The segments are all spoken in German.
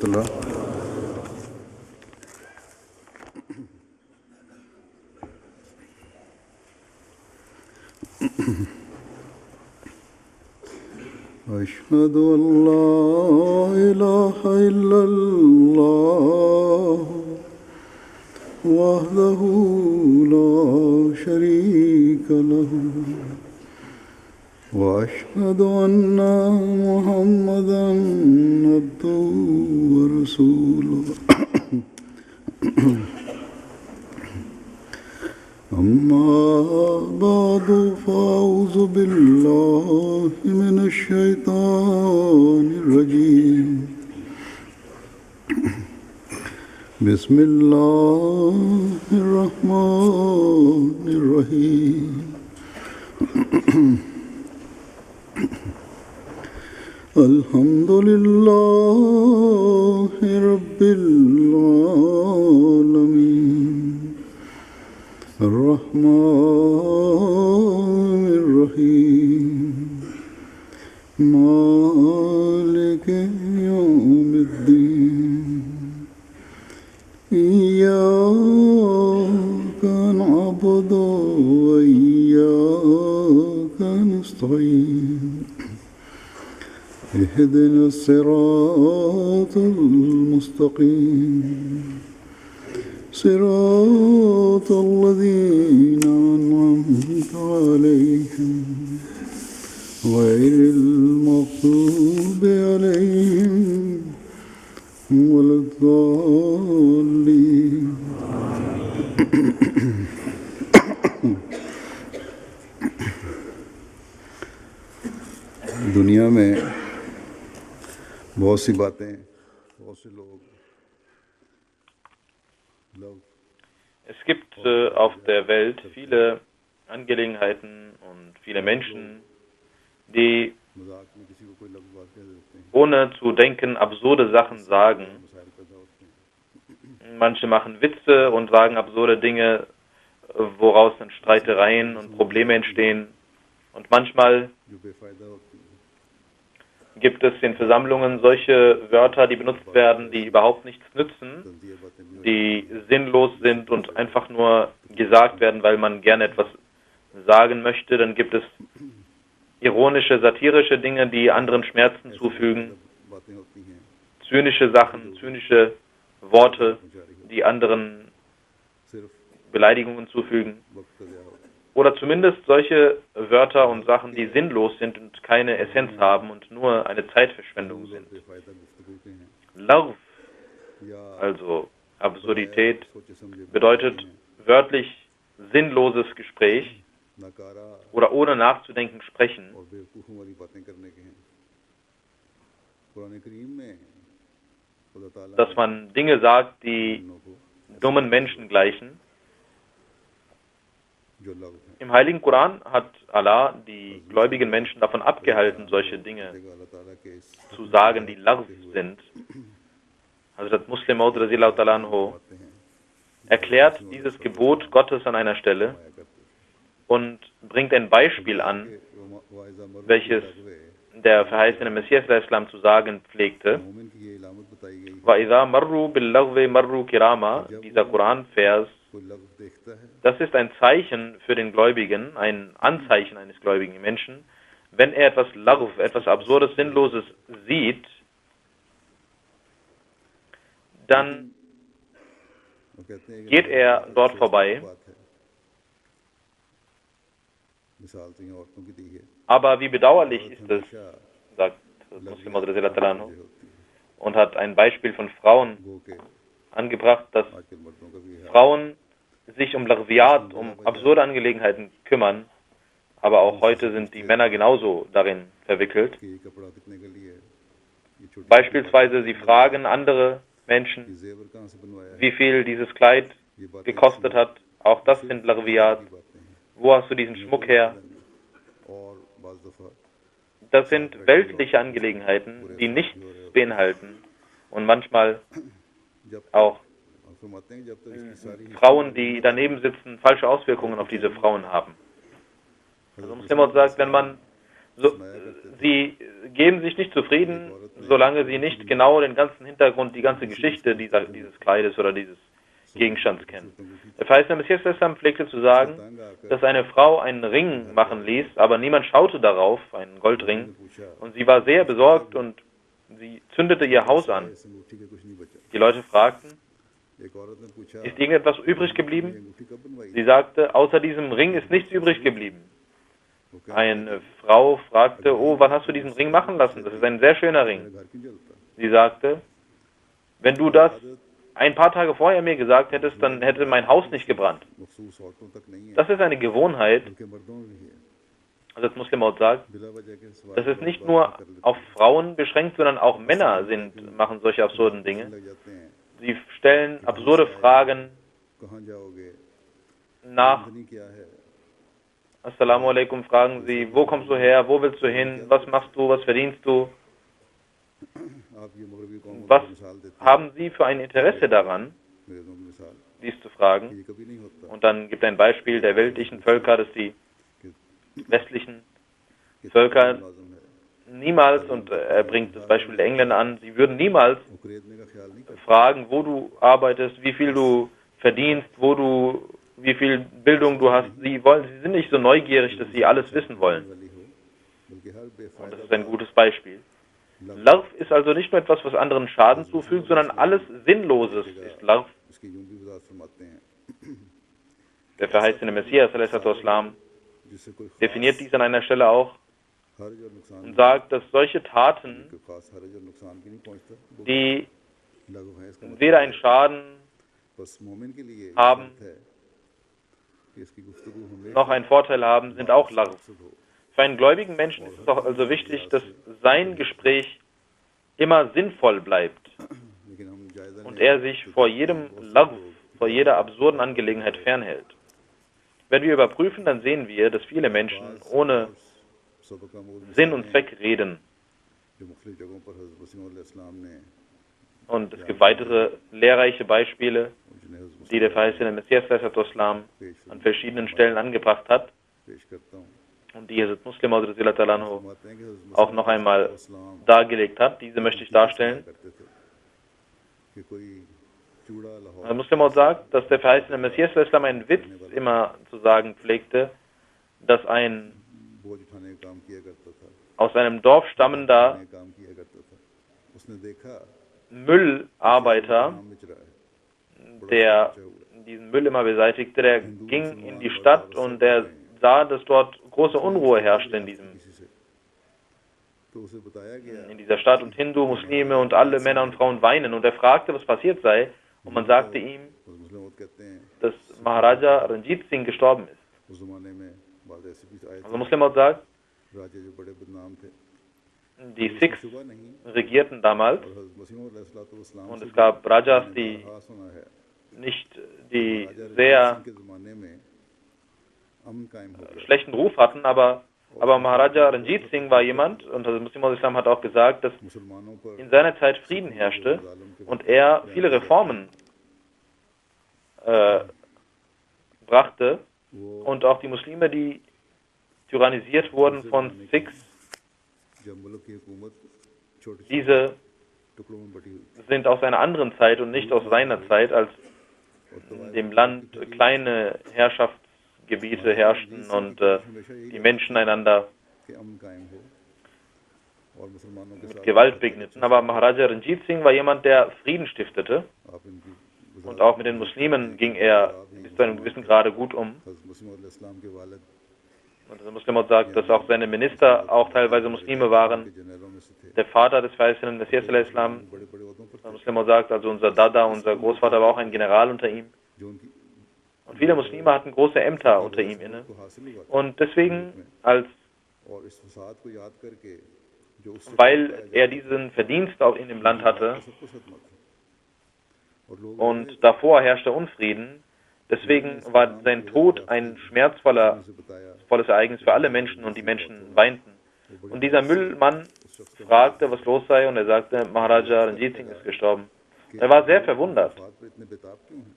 rahmatullah. أشهد أن لا إله إلا الله وحده لا شريك له وأشهد أن محمدا عبده ورسوله أما بعد فأعوذ بالله من الشيطان الرجيم بسم الله الرحمن الرحيم الحمد لله رب العالمين الرحمن الرحيم مالك يوم الدين إياك نعبد وإياك نستعين اهدنا الصراط المستقيم صراط الذين أنعمت عليهم غير المغضوب عليهم ولا الضالين दुनिया में बहुत सी बातें बहुत से लोग Es gibt auf der Welt viele Angelegenheiten und viele Menschen, die ohne zu denken absurde Sachen sagen. Manche machen Witze und sagen absurde Dinge, woraus dann Streitereien und Probleme entstehen. Und manchmal gibt es in Versammlungen solche Wörter, die benutzt werden, die überhaupt nichts nützen, die sinnlos sind und einfach nur gesagt werden, weil man gerne etwas sagen möchte. Dann gibt es ironische, satirische Dinge, die anderen Schmerzen zufügen, zynische Sachen, zynische Worte, die anderen Beleidigungen zufügen. Oder zumindest solche Wörter und Sachen, die sinnlos sind und keine Essenz haben und nur eine Zeitverschwendung sind. Lagh, also Absurdität, bedeutet wörtlich sinnloses Gespräch oder ohne nachzudenken sprechen. Dass man Dinge sagt, die dummen Menschen gleichen. Im Heiligen Koran hat Allah die gläubigen Menschen davon abgehalten, solche Dinge zu sagen, die Lagh sind. Hazrat Muslim Maud radhiyallahu ta'ala anhu erklärt dieses Gebot Gottes an einer Stelle und bringt ein Beispiel an, welches der verheißene Messias al-Islam zu sagen pflegte. وَإِذَا مَرُّوا بِاللَّغْوِ مَرُّوا كِرَامًا, dieser Koranvers, das ist ein Zeichen für den Gläubigen, ein Anzeichen eines gläubigen Menschen. Wenn er etwas Lagh, etwas Absurdes, Sinnloses sieht, dann geht er dort vorbei. Aber wie bedauerlich ist es, sagt Muslim Maud radhiyallahu anhu, und hat ein Beispiel von Frauen angebracht, dass Frauen sich um Laghwiyat, um absurde Angelegenheiten kümmern, aber auch heute sind die Männer genauso darin verwickelt. Beispielsweise sie fragen andere Menschen, wie viel dieses Kleid gekostet hat, auch das sind Laghwiyat. Wo hast du diesen Schmuck her? Das sind weltliche Angelegenheiten, die nichts beinhalten und manchmal auch Frauen, die daneben sitzen, falsche Auswirkungen auf diese Frauen haben. Also Muslim sagt, wenn man sie geben sich nicht zufrieden, solange sie nicht genau den ganzen Hintergrund, die ganze Geschichte dieses Kleides oder dieses Gegenstands kennen. Der verheißene Messias pflegte zu sagen, dass eine Frau einen Ring machen ließ, aber niemand schaute darauf, einen Goldring, und sie war sehr besorgt und sie zündete ihr Haus an. इस अंगूठी के कुछ नहीं बचा। Die Leute fragten, एक औरत ने पूछा ist irgendetwas übrig ये geblieben? अंगूठी कब बनवाई? Sie sagte, außer diesem Ring ist nichts übrig geblieben. वो क्या Eine Frau fragte, oh, wann hast du diesen Ring machen lassen? Das ist ein sehr schöner Ring. मेरा घर क्यों जलता? Sie sagte, wenn du das ein paar Tage vorher mir gesagt hättest, dann hätte mein Haus nicht gebrannt. मखसूस औरतों तक नहीं है, Das ist eine Gewohnheit, बल्कि मर्दों में भी है। also das Muslim Maud sagt, बिला वजह के सवाल das ist nicht nur auf Frauen beschränkt, sondern auch Männer machen solche absurden Dinge. लग जाते हैं, Sie stellen absurde Fragen कहाँ जाओगे, nach. आमदनी क्या है, Assalamu alaikum, fragen sie, wo kommst du her, wo willst du hin, was machst du, was verdienst du, आप ये मगरबी कौम was को मिसाल देते हैं, haben sie für ein Interesse daran, अंग्रेजों की मिसाल, dies zu fragen. ये कभी नहीं होता Und dann gibt er ein Beispiel der weltlichen Völker, dass die westlichen कि Völker लाजम है, niemals, und er bringt das Beispiel der Engländer an, sie würden niemals वो खरीदने का ख्याल नहीं करते, fragen, wo du arbeitest, wie viel du verdienst, wie viel Bildung du hast. Sie sind nicht so neugierig, dass sie alles wissen wollen. वाली हो, बल्कि हर Und बेफायदा das ist ein gutes Beispiel. Larv ist also nicht nur etwas, was anderen Schaden zufügt, sondern alles Sinnloses ist Larv. इसकी यूं भी वजाहत फरमाते हैं, Der verheißene Messias ﷺ जिससे कोई definiert dies an einer Stelle auch हर्ज और नुकसान und sagt, dass solche Taten, कोई खास हर्ज और नुकसान भी नहीं पहुंचता, वो die लागू है इसका मतलब weder einen Schaden बस मोमिन के लिए haben शर्त है कि इसकी गुफ्तगू हमेशा noch einen Vorteil haben, sind auch Larv. मकसद हो। Für einen gläubigen Menschen ist es auch also wichtig, dass sein Gespräch immer sinnvoll bleibt लेकिन हम जायजा und लें er sich vor jedem Larv, vor jeder absurden Angelegenheit fernhält. Wenn wir überprüfen, dann sehen wir, dass viele Menschen ohne सबका मौजूद Sinn und Zweck reden. जो मुख्तलिफ जगहों पर हज़रत मसीह अलैहिस्सलाम ने Und es gibt weitere lehrreiche Beispiele, और जिन्हें हज़रत die der verheißene Messias ﷺ an verschiedenen Stellen angebracht hat पेश करता हूँ, und die Hazrat Muslim Maud फरमाते हैं कि हज़रत auch noch einmal मसीह dargelegt hat. Diese möchte ich darstellen. करते थे कि कोई चूड़ा Lahore Der Muslim Maud sagt, dass der verheißene Messias ﷺ einen Witz immer zu sagen pflegte, dass ein बोझ उठाने का काम किया करता था, aus einem Dorf stammender उठाने का काम किया करता था। उसने देखा Müllarbeiter, काम बिच रहा है, der diesen Müll immer beseitigte, der ging in die Stadt und der sah, dass dort große Unruhe herrschte in किसी से तो उसे बताया गया dieser Stadt und Hindu, Muslime und alle Männer und Frauen weinen und er fragte, was passiert sei und man sagte ihm, और मुस्लिम औरत कहते हैं dass Maharaja Ranjit Singh gestorben ist. उस जमाने में बाद ऐसे भी आए Also Muslim sagt, थे राजे जो बड़े बदनाम थे, die Sikhs सुबह नहीं regierten damals और हज़रत मसीह अलैहिस्सलाम und es gab Rajas, die हाँ सुना है nicht, die राजा sehr रणजीत सिंह के ज़माने में अमन कायम हो गया, schlechten Ruf hatten, aber Maharaja Ranjit Singh war jemand, und also Muslim Islam hat auch gesagt, dass मुसलमानों पर in seiner Zeit Frieden herrschte und er viele Reformen brachte वो und auch die Muslime, die tyrannisiert wurden von Sikhs, जब मुल्क की हुकूमत छोटे छोटे diese टुकड़ों में बटी हुई sind aus einer anderen Zeit und nicht aus seiner Zeit, als in dem Land kleine Herrschaftsgebiete herrschten und die Menschen einander कि अमन कायम हो और मुसलमानों के mit साथ Gewalt begegneten. Aber Maharaja Ranjit Singh war jemand, der Frieden stiftete आप इनकी und auch mit den Muslimen ging er bis zu einem gewissen Grade gut um. हज़रत मसीह अलैहिस्सलाम के वालिद Und der Muslim sagt, dass auch seine Minister auch teilweise Muslime waren. के जनरलों में से थे, Der Vater des verheißenen Messias al-Islam, बड़े बड़े ओहदों पर der Muslim sagt, also unser Dada, unser Großvater war auch ein General unter ihm. जो उनकी Und viele Muslime hatten große Ämter unter ihm inne. को हासिल हुआ था Und deswegen, और इस फसाद को याद करके जो उससे weil er diesen Verdienst auch in dem Land hatte सबको सदमा था और लोग und davor herrschte Unfrieden, deswegen war sein Tod ein schmerzvolles उसे बताया Ereignis für alle Menschen und die Menschen weinten. Und dieser Müllmann fragte, was los sei, und er sagte, Maharaja Ranjit Singh ist gestorben. Er war sehr verwundert फसाद पर इतने बेताब क्यों हैं,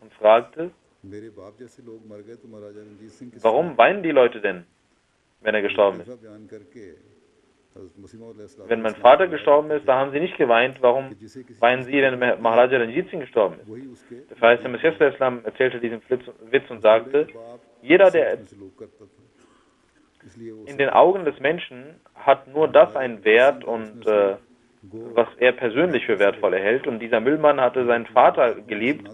und fragte, मेरे बाप जैसे लोग मर गए तो महाराजा रणजीत सिंह के warum weinen die Leute denn, wenn er gestorben ist? बयान करके Wenn mein Vater gestorben ist, da haben sie nicht geweint. Warum weinen sie, wenn Maharaja Ranjit Singh gestorben ist? Der Verheißene Messias Islam erzählte diesen Witz und sagte, jeder, der in den Augen des Menschen hat nur das einen Wert und was er persönlich für wertvoll erhält. Und dieser Müllmann hatte seinen Vater geliebt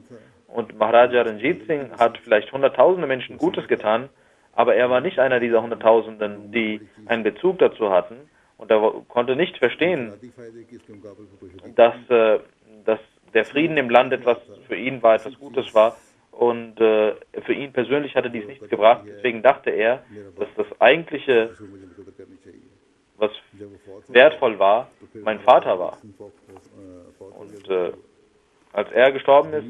und Maharaja Ranjit Singh hat vielleicht hunderttausende Menschen Gutes getan, aber er war nicht einer dieser Hunderttausenden, die einen Bezug dazu hatten. Und er konnte nicht verstehen, dass der Frieden im Land etwas für ihn war, etwas Gutes war. Und für ihn persönlich hatte dies nichts gebracht. Deswegen dachte er, dass das Eigentliche, was wertvoll war, mein Vater war. Und als er gestorben ist,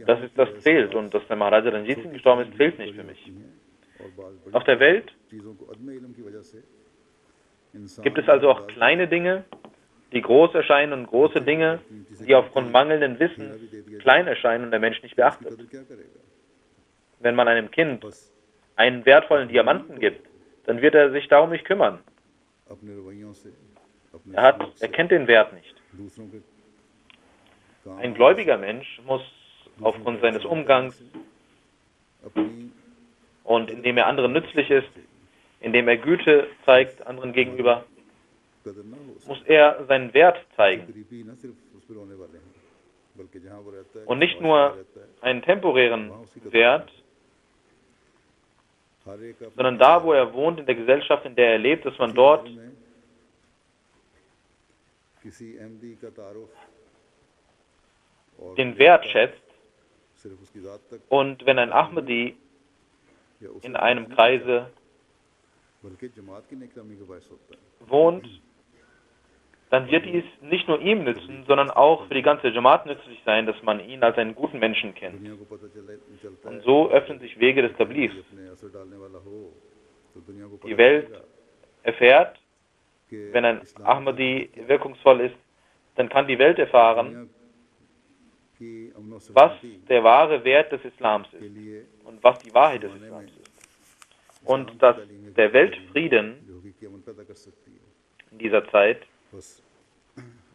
das ist das zählt. Und dass der Maharaja Ranjit Singh gestorben ist, zählt nicht für mich. Auf der Welt gibt es also auch kleine Dinge, die groß erscheinen und große Dinge, die aufgrund mangelnden Wissens klein erscheinen und der Mensch nicht beachtet. Wenn man einem Kind einen wertvollen Diamanten gibt, dann wird er sich darum nicht kümmern. Er kennt den Wert nicht. Ein gläubiger Mensch muss aufgrund seines Umgangs und indem er anderen nützlich ist, indem er Güte zeigt anderen gegenüber, muss er seinen Wert zeigen. Und nicht nur einen temporären Wert, sondern da, wo er wohnt, in der Gesellschaft, in der er lebt, dass man dort den Wert schätzt. Und wenn ein Ahmadi in einem Kreise wohnt, dann wird dies nicht nur ihm nützen, sondern auch für die ganze Jamaat nützlich sein, dass man ihn als einen guten Menschen kennt. Und so öffnen sich Wege des Tablighs. Die Welt erfährt, wenn ein Ahmadi wirkungsvoll ist, dann kann die Welt erfahren, was der wahre Wert des Islams ist und was die Wahrheit des Islams ist. Und dass der Weltfrieden in dieser Zeit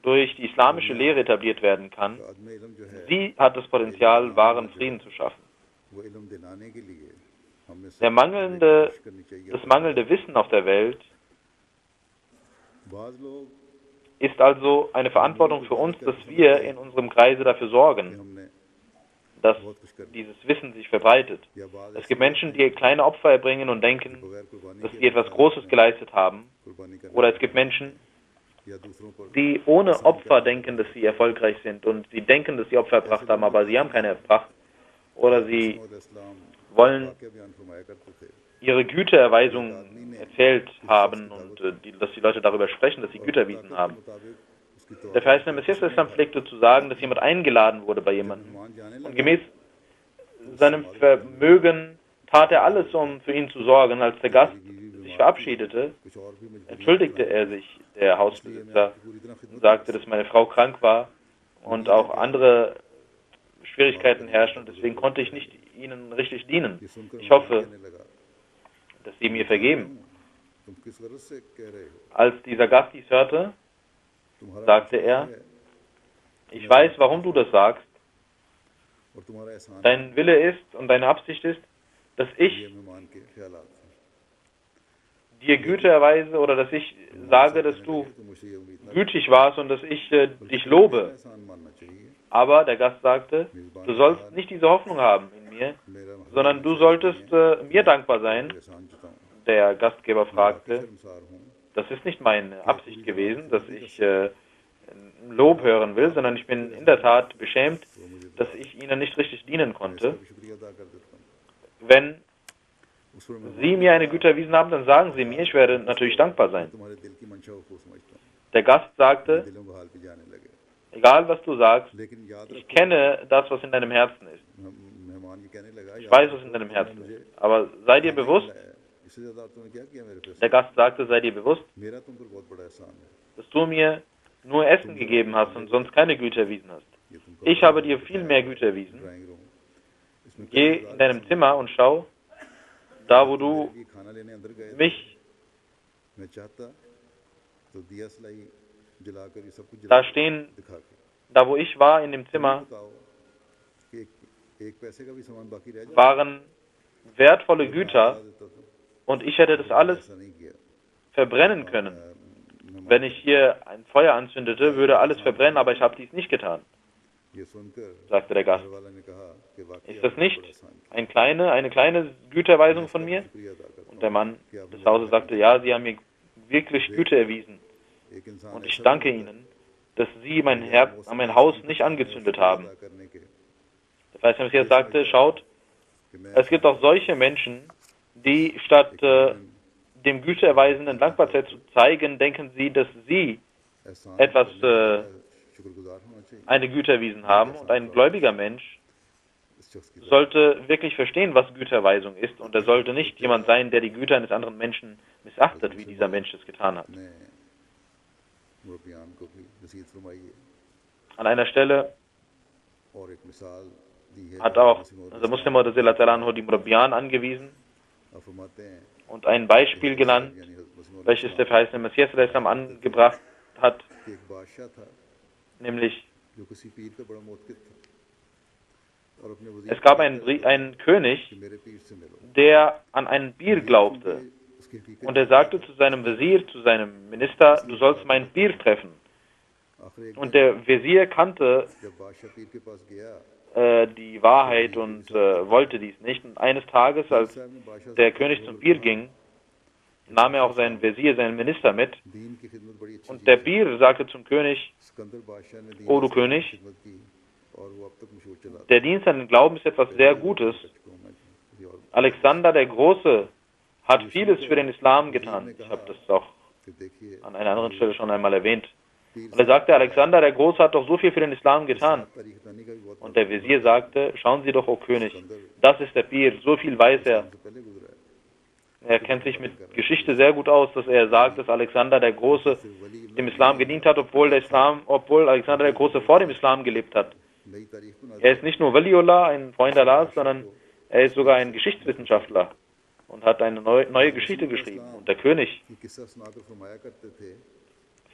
durch die islamische Lehre etabliert werden kann. Sie hat das Potenzial, wahren Frieden zu schaffen. Das mangelnde Wissen auf der Welt ist also eine Verantwortung für uns, dass wir in unserem Kreise dafür sorgen, dass dieses Wissen sich verbreitet. Es gibt Menschen, die kleine Opfer erbringen und denken, dass sie etwas Großes geleistet haben. Oder es gibt Menschen, die ohne Opfer denken, dass sie erfolgreich sind und sie denken, dass sie Opfer erbracht haben, aber sie haben keine erbracht. Oder sie wollen ihre Gütererweisung erzählt haben und dass die Leute darüber sprechen, dass sie Güter erwiesen haben. Der Verheißene Messias Islam pflegte zu sagen, dass jemand eingeladen wurde bei jemandem. Und gemäß seinem Vermögen tat er alles, um für ihn zu sorgen. Als der Gast sich verabschiedete, entschuldigte er sich, der Hausbesitzer, und sagte, dass meine Frau krank war und auch andere Schwierigkeiten herrschen und deswegen konnte ich nicht ihnen richtig dienen. Ich hoffe, dass sie mir vergeben. Als dieser Gast dies hörte, sagte er, ich weiß, warum du das sagst. Dein Wille ist und deine Absicht ist, dass ich dir Güte erweise oder dass ich sage, dass du gütig warst und dass ich dich lobe. Aber der Gast sagte, du sollst nicht diese Hoffnung haben in mir, sondern du solltest mir dankbar sein. Der Gastgeber fragte, das ist nicht meine Absicht gewesen, dass ich Lob hören will, sondern ich bin in der Tat beschämt, dass ich ihnen nicht richtig dienen konnte. Wenn Sie mir eine Güte erwiesen haben, dann sagen Sie mir, ich werde natürlich dankbar sein. Der Gast sagte, egal was du sagst, ich kenne das, was in deinem Herzen ist. Ich weiß, was in deinem Herzen ist. Aber sei dir bewusst, der Gast sagte, sei dir bewusst, dass du mir nur Essen gegeben hast und sonst keine Güte erwiesen hast. Ich habe dir viel mehr Güte erwiesen. Geh in deinem Zimmer und schau, da wo du mich मैं चाहता तो दिया सलाई जलाकर ये सब कुछ Da जला stehen, दिखा के da wo ich war, in dem तुम Zimmer, बताओ कि एक पैसे का भी सामान बाकी रह जाता waren wertvolle तो मैं Güter जला देता था und ich hätte das लेकिन मैंने alles ऐसा नहीं किया verbrennen können. मैं Wenn ich hier ein Feuer anzündete, würde alles verbrennen, aber ich habe dies nicht getan, ये सुनकर sagte der Gast. घर वाला ने कहा कि वाकई Ist das आपने nicht बड़ा एहसान किया eine kleine Güterweisung von मैं mir? इसका शुक्रिया अदा करता Und der Mann कि आपने des Hauses मेरा sagte, ja, Sie haben mir wirklich Güte erwiesen. एक इंसान Und ऐसा ich भी danke होता है Ihnen, dass Sie mein कि Herz, मौसम mein में Haus इंसान nicht को angezündet शुक्रिया haben. अदा करने के Das heißt, der Messias sagte, schaut, कि मैं es gibt auch solche Menschen, die statt dem Güteerweisenden Dankbarkeit zu zeigen, denken sie, dass sie एहसान etwas करने का शुक्रगुजार होना चाहिए eine Güte erwiesen haben. Und ein gläubiger Mensch इस शख्स की sollte wirklich verstehen, was Güterweisung ist. Und er sollte nicht jemand sein, der die Güter eines anderen Menschen missachtet, wie dieser Mensch es getan hat. ने मुरब्बियान को भी नसीहत फरमाई है An einer Stelle और एक मिसाल दी है hat auch der Muslim die Murabbiyan angewiesen आप फरमाते हैं und ein Beispiel genannt, यानी हज़रत मसीह welches der verheißene Messias angebracht hat, कि एक बादशाह था nämlich जो किसी पीर का बड़ा मोतकिद था और अपने वज़ीर es gab को einen, कहता था einen König, कि मेरे पीर से मिलो der an einen Bir glaubte. उसकी हकीकत Und er sagte zu seinem Wesir, zu seinem Minister, du sollst meinen Bir treffen. आखिर एक Und der Wesir kannte जब बादशाह पीर के पास गया die Wahrheit und wollte dies nicht. Und eines Tages, als साहब ने बादशाह der König zum Bir ging, nahm er auch seinen Wesir, seinen Minister mit. दीन की खिदमत बड़ी अच्छी Und der Bir sagte zum König, Sikandar बादशाह ने दीन O du की König, खिदमत की और वो अब तक मशहूर चला der Dienst an den Glauben ist etwas sehr Gutes. Alexander der Große hat vieles für den Islam getan. Ich habe das auch फिर देखिए an einer anderen Stelle schon einmal erwähnt. Und er sagte, Alexander der Große hat doch so viel für den Islam getan. तारीख दानी का भी बहुत Und der Wesir sagte, schauen Sie doch, o König, das ist der Pir, so viel weiß er. से पहले गुजरा है Er kennt sich mit Geschichte sehr gut aus, dass er sagt, dass Alexander der Große dem Islam gedient hat, obwohl Alexander der Große vor dem Islam gelebt hat. नई तारीख बना Er ist nicht nur Waliullah, ein Freund Allahs, sondern er ist sogar ein Geschichtswissenschaftler und hat eine neue Geschichte geschrieben. Und der König कि किस्सा सुनाकर फरमाया करते थे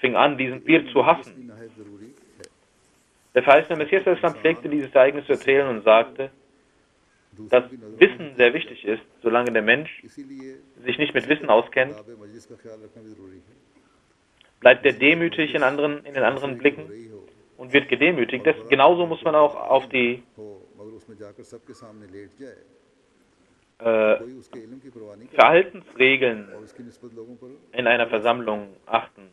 fing an, diesen Pir zu भी hassen. नहायत जरूरी है Der verheißene Messias Islam pflegte dieses Ereignis zu erzählen und sagte, dass दूसरों की नजर Wissen sehr wichtig ist, solange der Mensch इसीलिए sich nicht mit Wissen auskennt, किताब मजलिस का ख्याल रखना भी जरूरी है bleibt er demütig in den anderen Blicken रही हो und wird gedemütigt. Genauso muss man auch auf die हो मगर उसमें जाकर सबके सामने लेट जाए कोई उसके इल्म की परवाह नहीं करे Verhaltensregeln और उसकी निस्बत लोगों पर in einer Versammlung achten.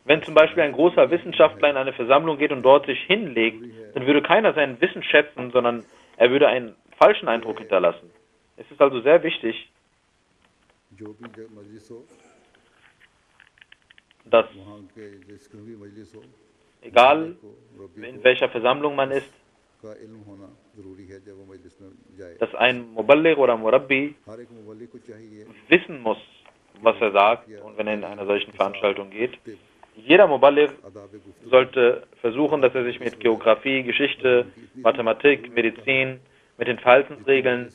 Wenn zum Beispiel ein großer Wissenschaftler in eine Versammlung geht und dort sich hinlegt, dann würde keiner sein Wissen schätzen, sondern er würde einen falschen Eindruck hinterlassen. Es ist also sehr wichtig, जो भी मजलिस हो dass वहाँ के जिसकी भी मजलिस हो egal को रब्बी in welcher Versammlung man ist, का इल्म होना जरूरी है जब वो मजलिस में जाए dass ein Muballigh oder Murabbi हर एक मुबल्लिग को चाहिए wissen muss, was er sagt, und wenn er in einer solchen Veranstaltung geht. Jeder Muballigh आदाब गुफ्तगू sollte versuchen, dass er sich mit Geografie, Geschichte, Mathematik, Medizin, mit den Verhaltensregeln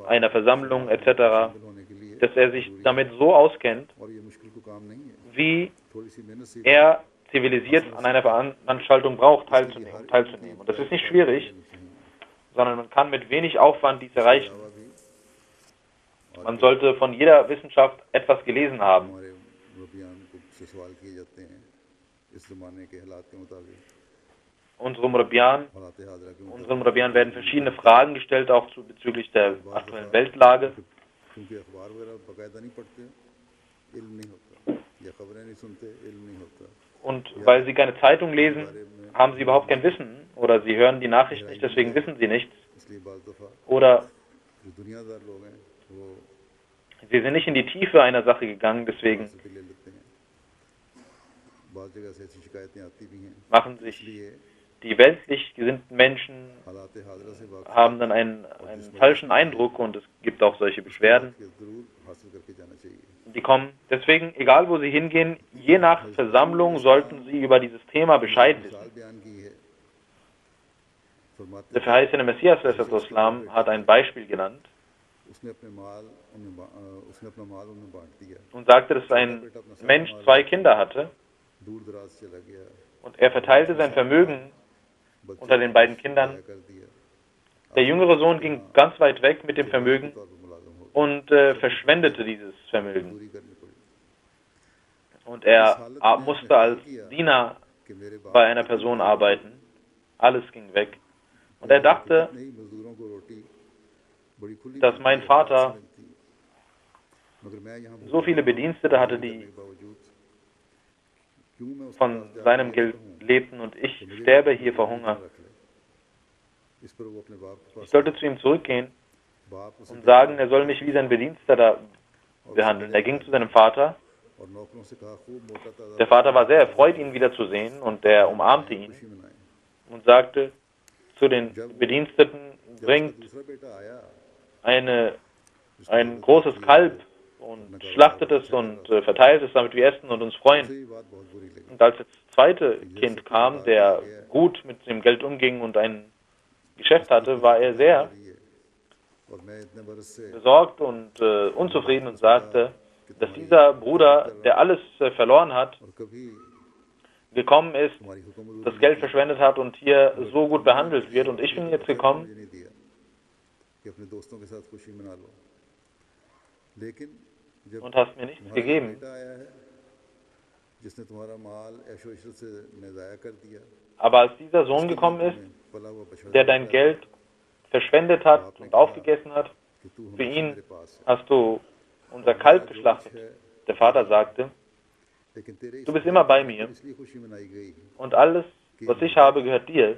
einer Versammlung etc., होने के लिए dass er sich damit so auskennt, और ये मुश्किल को काम नहीं है wie थोड़ी सी मेहनत से er zivilisiert an einer Veranstaltung braucht, teilzunehmen. Und das ist nicht schwierig, sondern man kann mit wenig Aufwand dies erreichen. Man sollte von jeder Wissenschaft etwas gelesen haben. हमारे मुरब्बियान को से सवाल किए जाते हैं इस ज़माने के हालात के मुताबिक Unsere Murabbiyan हालात हाजरा के Unseren Murabbiyan werden verschiedene Fragen gestellt, auch bezüglich der aktuellen Weltlage. क्योंकि अखबार वगैरह बाकायदा नहीं पढ़ते इल्म नहीं होता या खबरें नहीं सुनते इल्म नहीं होता Und weil sie keine Zeitung lesen, haben sie überhaupt kein Wissen. Oder sie hören die Nachrichten nicht, deswegen wissen sie nichts. इसलिए बाज़ दफ़ा Oder जो दुनियादार लोग हैं वो sie sind nicht in die Tiefe einer Sache gegangen, deswegen से ले लेते हैं बाज़ जगह से ऐसी शिकायतें आती भी हैं machen sich इसलिए die weltlich gesinnten Menschen हालात हाजरा से वाक़ haben dann einen falschen Eindruck und es gibt auch solche Beschwerden. ज़रूर हासिल करके जाना चाहिए Die kommen. Deswegen, egal wo sie hingehen, je nach Versammlung sollten sie über dieses Thema Bescheid wissen. मिसाल बयान की है फरमाते Der verheißene Messias Islam hat ein Beispiel genannt. उसने अपने माल उसने अपना माल उन्हें बांट दिया, und sagte, dass ein Mensch 2 Kinder hatte दूर दराज चला गया, und er verteilte sein Vermögen बच्चे unter den beiden Kindern. तय कर दिया, Der jüngere Sohn ging ganz weit weg mit dem Vermögen तौर पर मुलाजिम हो und verschwendete dieses Vermögen. पूरी करनी पड़ी Und er musste als Diener कि मेरे बाप bei einer Person arbeiten. Alles ging weg. Und er dachte, नहीं मजदूरों को रोटी बड़ी खुली dass mein Vater मिलती, मगर मैं यहाँ so viele Bedienstete hatte, die के बावजूद क्यों मैं उसके von पास seinem Geld lebten und ich sterbe hier vor Hunger. रख ले, इस पर वो अपने बाप के Ich पास sollte zu ihm zurückgehen बाप उसे und sagen, er soll mich wie sein Bediensteter behandeln. Er ging zu seinem Vater. और नौकरों से कहा खूब मोटा ताजा Der Vater war sehr erfreut, ihn wiederzusehen, und er umarmte ihn खुशी मनाए। und sagte zu den Bediensteten, bringt दूसरा बेटा आया, ein großes Kalb und schlachtet es und verteilt es, damit wir essen und uns उसे freuen. ये बात बहुत बुरी लगी। Und als das zweite Kind kam, der gut mit dem Geld umging und ein Geschäft hatte, war er sehr और मैं इतने बरस से besorgt und unzufrieden und sagte, dass dieser Bruder, der alles verloren hat, और कभी gekommen ist, हमारी हुकूमत das Geld verschwendet hat und hier so gut behandelt wird. Und ich bin jetzt gekommen, मुझे नहीं दिया कि अपने दोस्तों के साथ खुशी मना लो, लेकिन जब und hast mir nichts तुम्हारा gegeben. बेटा आया है जिसने तुम्हारा माल ऐशो इशरत से में ज़ाया कर दिया, Aber als dieser Sohn gekommen ist, पला हुआ बछड़ा der dein Geld verschwendet hat und aufgegessen hat, कि तू für हमेशा ihn मेरे पास है, hast du unser Kalb geschlachtet. Der Vater sagte, लेकिन तेरे du bist immer bei mir इसलिए खुशी मनाई गई, und alles, was ich habe, gehört dir.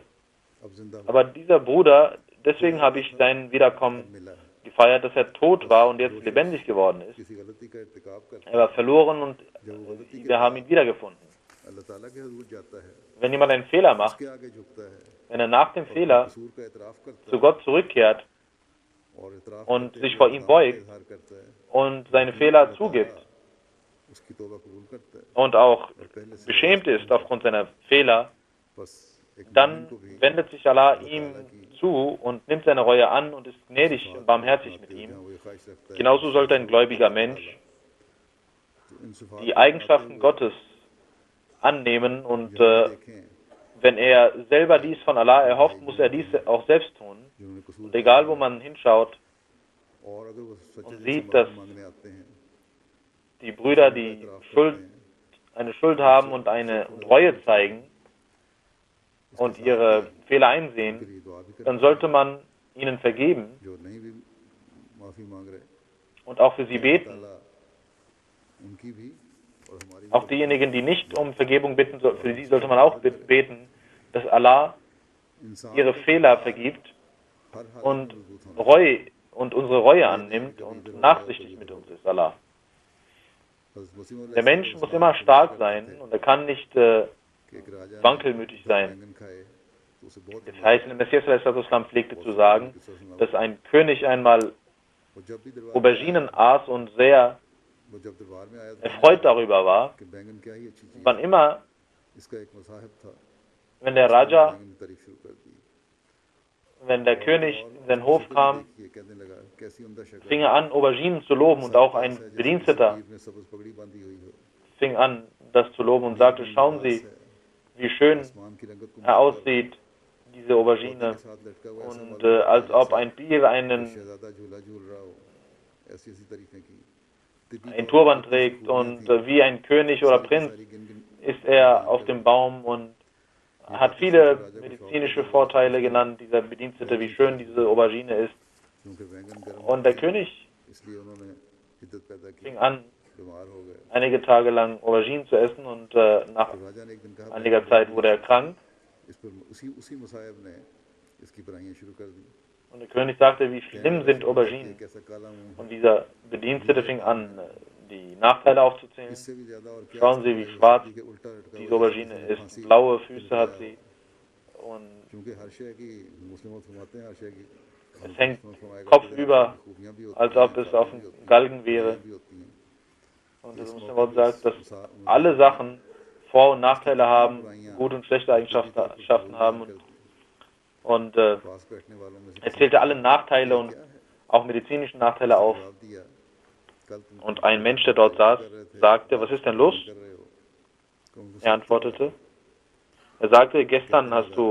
अब जिंदा Aber dieser Bruder, deswegen habe ich sein Wiederkommen मिला है, gefeiert, dass er tot war und jetzt lebendig geworden ist. किसी गलती का इर्तिकाब कर Er war verloren und wir haben ihn wiedergefunden. अल्लाह ताला के हजूर जाता है, Wenn jemand einen Fehler macht, उसके आगे झुकता है, wenn er nach dem Fehler कसूर का इतराफ करता zu Gott zurückkehrt है और इतराफ und करते sich हुए vor ihm गुनाह का beugt इजहार करता है, und seine Fehler zugibt उसकी तौबा कबूल करता है, und auch और पहले से beschämt ist aufgrund seiner Fehler, बस एक dann मोमिन को भी wendet sich Allah ihm zu und nimmt seine Reue an und ist gnädig und barmherzig mit ihm. जहाँ वो ये ख्वाहिश रखता है Genauso sollte ein gläubiger Mensch तो इन सिफात die Eigenschaften Gottes annehmen und देखें wenn er selber dies von Allah erhofft, muss er dies auch selbst tun. जिन्होंने कसूर Und egal wo man hinschaut, और अगर वो सच्चे und दिल से sieht, माफी dass मांगने आते हैं, die Brüder, die eine Schuld haben und eine Reue zeigen und ihre Fehler einsehen, फिर ये दुआ भी करें dann sollte man ihnen vergeben जो नहीं भी माफी मांग रहे, und auch für sie beten. ताला उनकी भी और हमारी भी Auch diejenigen, die nicht um Vergebung bitten, für sie sollte man auch beten, dass Allah इंसान ihre Fehler vergibt हर हाल und में मजबूत होना। Reue und unsere Reue annimmt und nachsichtig mit uns ist, Allah. हज़रत मसीह Der Mensch muss immer stark sein und er kann nicht कि एक राजा wankelmütig sein. बैंगन खाए तो उसे बहुत Das heißt, der Messias a.s. pflegte zu sagen, dass ein König einmal वो जब भी दरबार Auberginen aß und sehr वो जब दरबार में आया तो erfreut darüber war. कि बैंगन क्या ही अच्छी चीज Wann immer, इसका एक मसाहिब था, wenn der Raja, बैंगन की तारीफ शुरू कर दी, wenn der König in seinen Hof kam, ये कहने लगा कैसी उम्दा शक्ल fing er an, Auberginen zu loben und auch ein Bediensteter में सबज पगड़ी बांधी हुई हो, fing an, das zu loben und sagte, schauen Sie, wie schön आसमान की रंगत को er aussieht, diese Aubergine, के साथ लटका हुआ ऐसा und als ob ein Bier einen शहजादा झूला झूल रहा हो, ऐसी ऐसी तारीफें की। तिब्बी ein Turban trägt und wie ein König oder Prinz सारी गिन गिन ist er auf dem Baum und hat viele medizinische Vorteile genannt, dieser Bedienstete, wie schön diese Aubergine ist. क्योंकि बैंगन गर्म Und der König इसलिए उन्होंने हिद्दत पैदा की, fing an, बीमार हो गए। einige Tage lang Auberginen zu essen und nach तो राजा ने एक दिन कहा einiger Zeit wurde er krank. इस पर उसी मुसाहिब ने इसकी बुराइयां शुरू कर दी। Und der König sagte, wie schlimm sind Auberginen. एक ऐसा काला मुंह Und dieser Bedienstete fing an, die Nachteile aufzuzählen. इससे भी ज्यादा और क्या Schauen Sie, wie schwarz के उल्टा लटका diese हुआ Aubergine है, ist. फांसी Blaue Füße hat sie. Und क्योंकि हर शय की मुस्लिम फरमाते हैं हर शय की es hängt kopfüber, खूबियां भी होती als ob es auf dem Galgen wäre. भी होती हैं। Und das Muslim sagt, dass alle Sachen Vor- und Nachteile haben, gute und schlechte Eigenschaften haben. Und पास बैठने वालों में से er zählte alle Nachteile und auch medizinische Nachteile auf. जवाब दिया कल तुम Und ein Mensch, der dort saß, sagte, was ist denn los? कर रहे हो तुम Er antwortete, er sagte, gestern hast du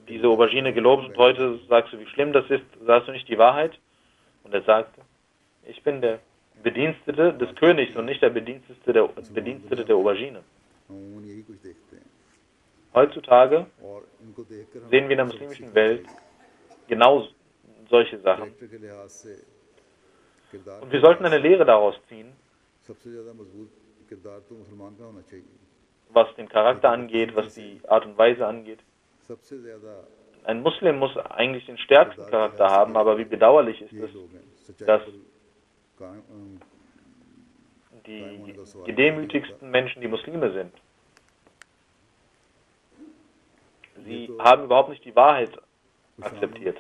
diese Aubergine gelobt und heute sagst du, wie schlimm das ist, sagst du nicht die Wahrheit? Und er sagte, ich bin der Bedienstete des Königs und nicht der Bedienstete der Aubergine. हम उम्मन यही कुछ देखते हैं Heutzutage और इनको देखकर हम sehen wir in der muslimischen Welt genau solche Sachen. Character के लिहाज से किरदार Und wir sollten eine Lehre daraus ziehen, सबसे ज़्यादा मजबूत किरदार तो मुसलमान का होना चाहिए was den Charakter angeht, was die Art und Weise angeht. सबसे ज़्यादा Ein Muslim muss eigentlich den stärksten Charakter haben, aber wie bedauerlich ist ये es, लोग हैं सच्चाई dass पर die gedemütigsten Menschen die Muslime sind. Sie haben überhaupt nicht die Wahrheit akzeptiert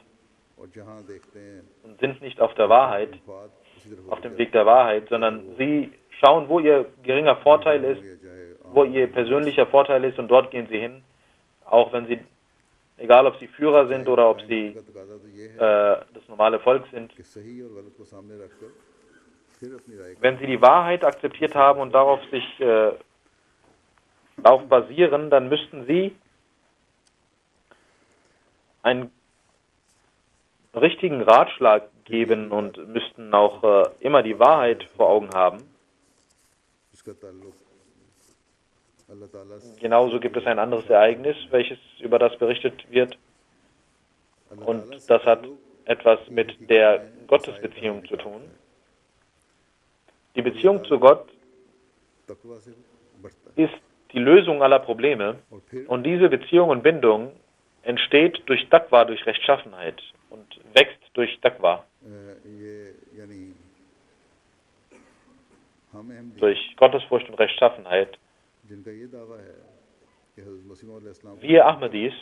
और जहाँ देखते हैं und sind nicht auf der Wahrheit, बात उसी तरफ auf dem Weg der Wahrheit, sondern sie schauen, wo ihr geringer Vorteil ist, wo ihr persönlicher Vorteil ist und dort gehen sie hin, auch wenn sie, egal ob sie Führer sind oder ob sie का तकाजा तो ये है das normale Volk sind, कि सही और गलत को सामने रखकर फिर अपनी राय wenn sie die Wahrheit akzeptiert haben und darauf basieren, dann müssten sie einen richtigen Ratschlag geben und müssten auch immer die Wahrheit vor Augen haben. इसका ताल्लुक अल्लाह ताला से Genauso gibt es ein anderes Ereignis, über das berichtet wird, und das hat etwas mit der Gottesbeziehung zu tun. Die Beziehung zu Gott तकवा से बढ़ता है ist die Lösung aller Probleme, और फिर und diese Beziehung und Bindung entsteht durch Taqwa, durch Rechtschaffenheit und wächst durch Taqwa, ये यानी हम Ahmadi durch Gottesfurcht und Rechtschaffenheit. जिनका ये दावा है कि हज़रत मसीह मौद अलैहिस्सलाम Wir Ahmadis,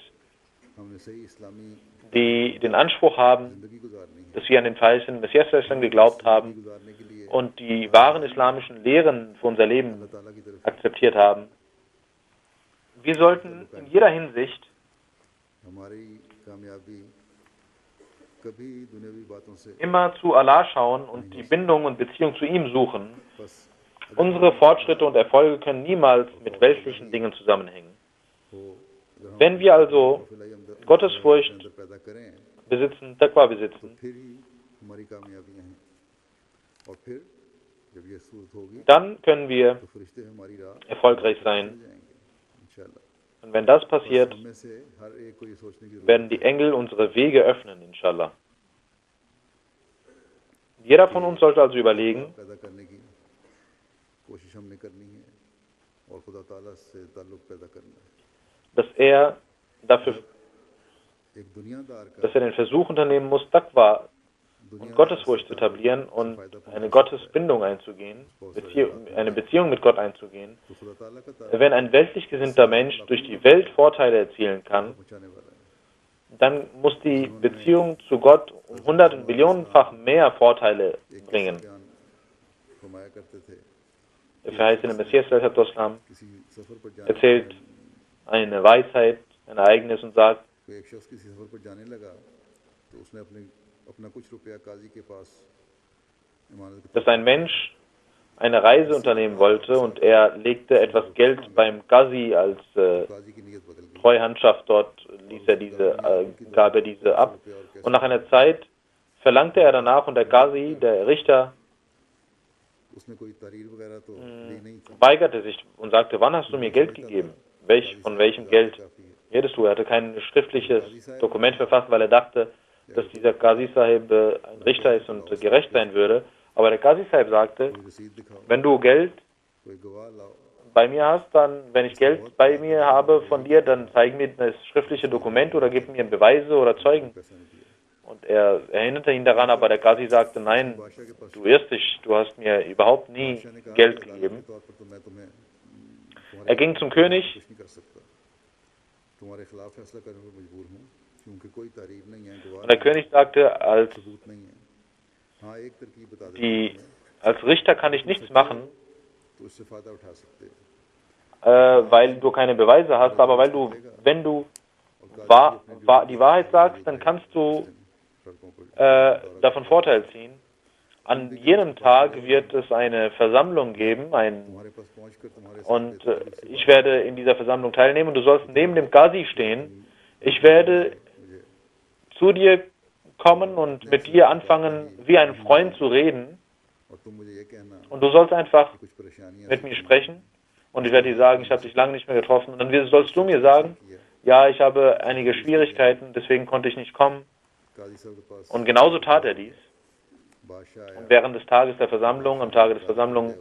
हमने सही इस्लामी die den Anspruch haben, जिंदगी गुजारनी है dass wir an den verheißenen Messias geglaubt haben गुजारने के लिए und die wahren islamischen Lehren für unser Leben अल्लाह ताला की तरफ akzeptiert haben. Wir sollten in jeder Hinsicht हमारी कामयाबी कभी दुनियावी बातों से immer zu Allah schauen und die Bindung und Beziehung zu ihm suchen. बस Unsere Fortschritte und Erfolge können niemals mit weltlichen Dingen zusammenhängen. हो अगर हम Wenn wir also फिलाई अंदर Gottesfurcht अंदर पैदा करें besitzen, Taqwa besitzen, फिर ही हमारी कामयाबियां हैं और फिर जब ये सूरत होगी dann können wir तो फरिश्ते हमारी राह erfolgreich चल sein. जाएंगे इंशाल्लाह Und wenn das passiert, हम में से हर एक को ये सोचने की werden die Engel unsere Wege öffnen, inshallah. Jeder von uns sollte also überlegen, पैदा करने की कोशिश हमने करनी है और खुदा ताला से ताल्लुक पैदा करना है dass er एक दुनियादार का dass er den Versuch unternehmen muss, Taqwa und Gottesfurcht zu etablieren und eine Gottesbindung einzugehen, eine Beziehung mit Gott einzugehen. तो खुदा ताला का ताल्लुक Wenn ein weltlich gesinnter Mensch durch die Welt Vorteile erzielen kann, पहुंचाने वाला है dann muss die Beziehung zu Gott um 100 und Millionenfach mehr Vorteile एक bringen. बयान फरमाया करते थे Der verheißene Messias Islam किसी सफर पर जाने erzählt eine Weisheit, ein Ereignis und sagt, कोई एक शख्स किसी सफर पर जाने लगा तो उसने अपना कुछ रुपया काजी के पास इमानत के dass ein Mensch eine Reise unternehmen wollte und er legte etwas Geld beim Qazi als काजी की नीयत बदल गई Treuhandschaft, dort gab er diese ab. Und nach einer Zeit verlangte er danach und der Qazi, der Richter, उसने कोई तारीर वगैरह तो दी नहीं थी weigerte sich und sagte, wann hast du mir Geld gegeben? Von welchem Geld redest du? Er hatte kein schriftliches Dokument verfasst, weil er dachte, dass dieser Qazi Sahib ein Richter ist und gerecht sein würde. Aber der Qazi Sahib sagte, कोई रसीद दिखाओ wenn du Geld कोई गवाह लाओ bei mir hast, dann, wenn ich Geld bei mir habe von dir, dann zeig mir das schriftliche Dokument oder gib mir Beweise oder Zeugen. पैसा नहीं दिया Und er erinnerte ihn daran, aber der Qazi sagte, nein, बादशाह के पास du irrst dich, du hast mir überhaupt nie बादशाह ने कहा Geld कि gegeben. के तौर पर तो मैं तुम्हें Er ging zum König कुछ नहीं कर सकता तुम्हारे खिलाफ फैसला करने पर मजबूर हूँ क्योंकि कोई तारीफ नहीं है गवाह und der König sagte, als सबूत नहीं है हाँ एक तरकीब बता देता die, हूं als Richter kann ich nichts machen, तो उससे फायदा उठा सकते हो weil du keine Beweise hast, aber wenn du die Wahrheit sagst, dann kannst du सड़कों पर davon Vorteil ziehen. An jenem Tag wird es eine Versammlung geben, und ich werde in dieser Versammlung teilnehmen und du sollst neben dem Qazi stehen. Ich werde zu dir kommen und mit dir anfangen, wie ein Freund zu reden, und du sollst einfach mit mir sprechen und ich werde dir sagen, ich habe dich lange nicht mehr getroffen, und dann sollst du mir sagen, ja, ich habe einige Schwierigkeiten, deswegen konnte ich nicht kommen, und genauso tat er dies. Und während des Tages der Versammlung, am Tage des Versammlung,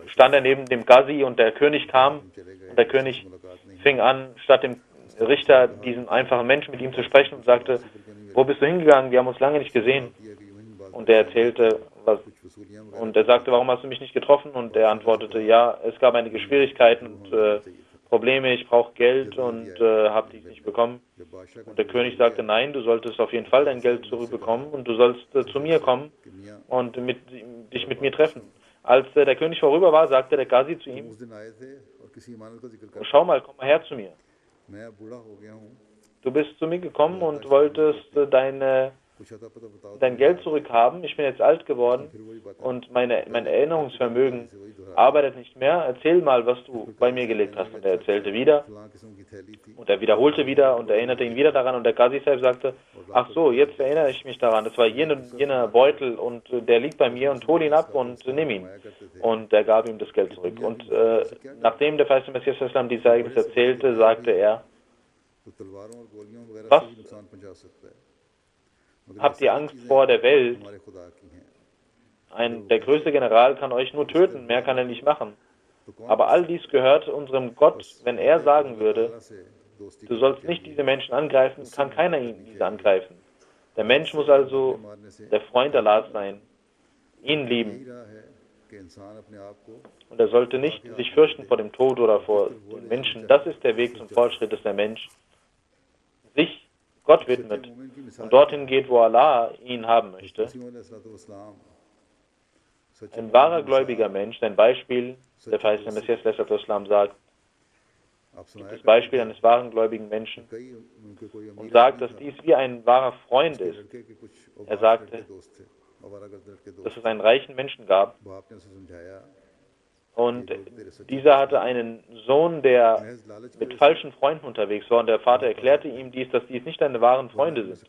stand er neben dem Qazi und der König kam und der König fing an, statt dem Richter, diesen einfachen Menschen, mit ihm zu sprechen und sagte, wo bist du hingegangen? Wir haben uns lange nicht gesehen. Und er erzählte, und er sagte, warum hast du mich nicht getroffen? Und er antwortete, ja, es gab einige Schwierigkeiten und Probleme, ich brauche Geld und habe dies nicht bekommen. Und der König sagte, nein, du solltest auf jeden Fall dein Geld zurückbekommen und du sollst zu mir kommen und dich mit mir treffen. Als der König vorüber war, sagte der Qazi zu ihm, schau mal, komm mal her zu mir. Du bist zu mir gekommen und wolltest dein Geld zurückhaben. Ich bin jetzt alt geworden und mein Erinnerungsvermögen arbeitet nicht mehr. Erzähl mal, was du bei mir gelegt hast. Und er erzählte wieder und er wiederholte wieder und erinnerte ihn wieder daran, und der Qazi Sahib sagte, ach so, jetzt erinnere ich mich daran, das war jener Beutel und der liegt bei mir, und hol ihn ab und nimm ihn. Und er gab ihm das Geld zurück. Und nachdem der Feiste Messias Islam dieses Ereignis erzählte, sagte er, was habt ihr Angst vor der Welt? Der größte General kann euch nur töten, mehr kann er nicht machen. Aber all dies gehört unserem Gott. Wenn er sagen würde, du sollst nicht diese Menschen angreifen, kann keiner diese angreifen. Der Mensch muss also der Freund Allahs sein, ihn lieben. Und er sollte nicht sich fürchten vor dem Tod oder vor den Menschen. Das ist der Weg zum Fortschritt, dass der Mensch sich Gott widmet und dorthin geht, wo Allah ihn haben möchte. Ein wahrer gläubiger Mensch, ein Beispiel, der Feiste Messias Islam sagt, gibt das Beispiel eines wahren gläubigen Menschen und sagt, dass dies wie ein wahrer Freund ist. Er sagte, dass es einen reichen Menschen gab, und dieser hatte einen Sohn, der mit falschen Freunden unterwegs war, und der Vater erklärte ihm dass dies nicht deine wahren Freunde sind.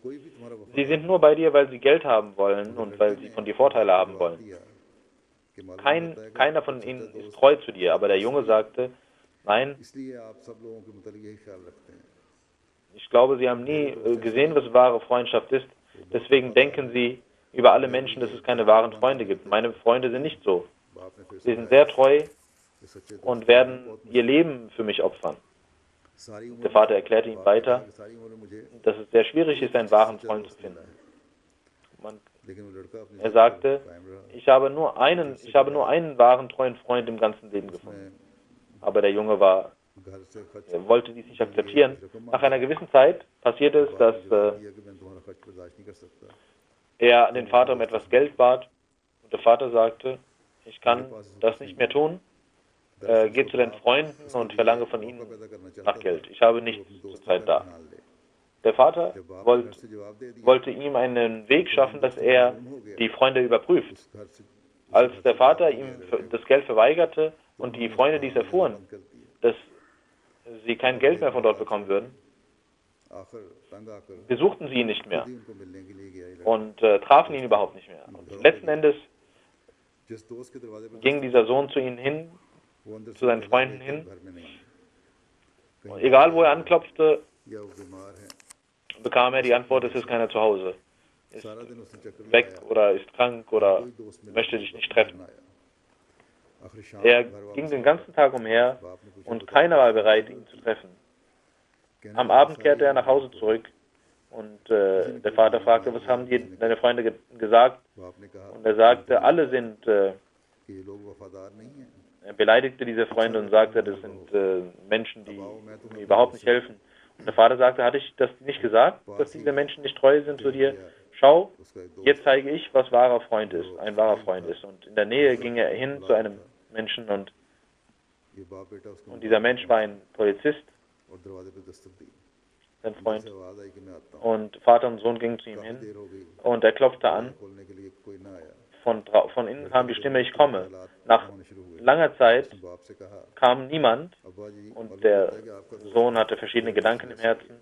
Sie sind nur bei dir, weil sie Geld haben wollen und weil sie von dir Vorteile haben wollen. Keiner von ihnen ist treu zu dir, aber der Junge sagte, nein, ich glaube, sie haben nie gesehen, was wahre Freundschaft ist, deswegen denken sie über alle Menschen, dass es keine wahren Freunde gibt. Meine Freunde sind nicht so. Sie sind sehr treu und werden ihr Leben für mich opfern. Der Vater erklärte ihm weiter, dass es sehr schwierig ist, einen wahren Freund zu finden. Er sagte, ich habe nur einen wahren, treuen Freund im ganzen Leben gefunden. Aber der Junge wollte dies nicht akzeptieren. Nach einer gewissen Zeit passierte es, dass er den Vater um etwas Geld bat, und der Vater sagte, ich kann das nicht mehr tun, geh zu deinen Freunden und verlange von ihnen nach Geld. Ich habe nichts zurzeit da. Der Vater wollte ihm einen Weg schaffen, dass er die Freunde überprüft. Als der Vater ihm das Geld verweigerte und die Freunde dies erfuhren, dass sie kein Geld mehr von dort bekommen würden, besuchten sie ihn nicht mehr und trafen ihn überhaupt nicht mehr. Und letzten Endes ging dieser Sohn zu ihnen hin, zu seinen Freunden hin. Und egal wo er anklopfte, bekam er die Antwort, es ist keiner zu Hause. Ist weg oder ist krank oder möchte dich nicht treffen. Er ging den ganzen Tag umher und keiner war bereit, ihn zu treffen. Am Abend kehrte er nach Hause zurück und der Vater fragte, was haben dir deine Freunde gesagt? Und er sagte, alle sind, er beleidigte diese Freunde und sagte, das sind Menschen, die mir überhaupt nicht helfen. Und der Vater sagte, hatte ich das nicht gesagt, dass diese Menschen nicht treu sind zu dir? Schau, jetzt zeige ich, was wahrer Freund ist, ein wahrer Freund ist. Und in der Nähe ging er hin zu einem Menschen und dieser Mensch war ein Polizist. sein Freund. से आवाज़ आई कि मैं आता हूँ। Und Vater und Sohn gingen zu ihm काफ़ी hin देर हो गई, und er klopfte an. खोलने के लिए कोई ना आया। Von innen kam die Stimme, ich komme. हालात Nach होने शुरू हुए। langer Zeit उसने बाप से कहा, kam niemand अब्बा जी, und मालूम der होता है कि आपका दोस्त Sohn hatte verschiedene Gedanken im Herzen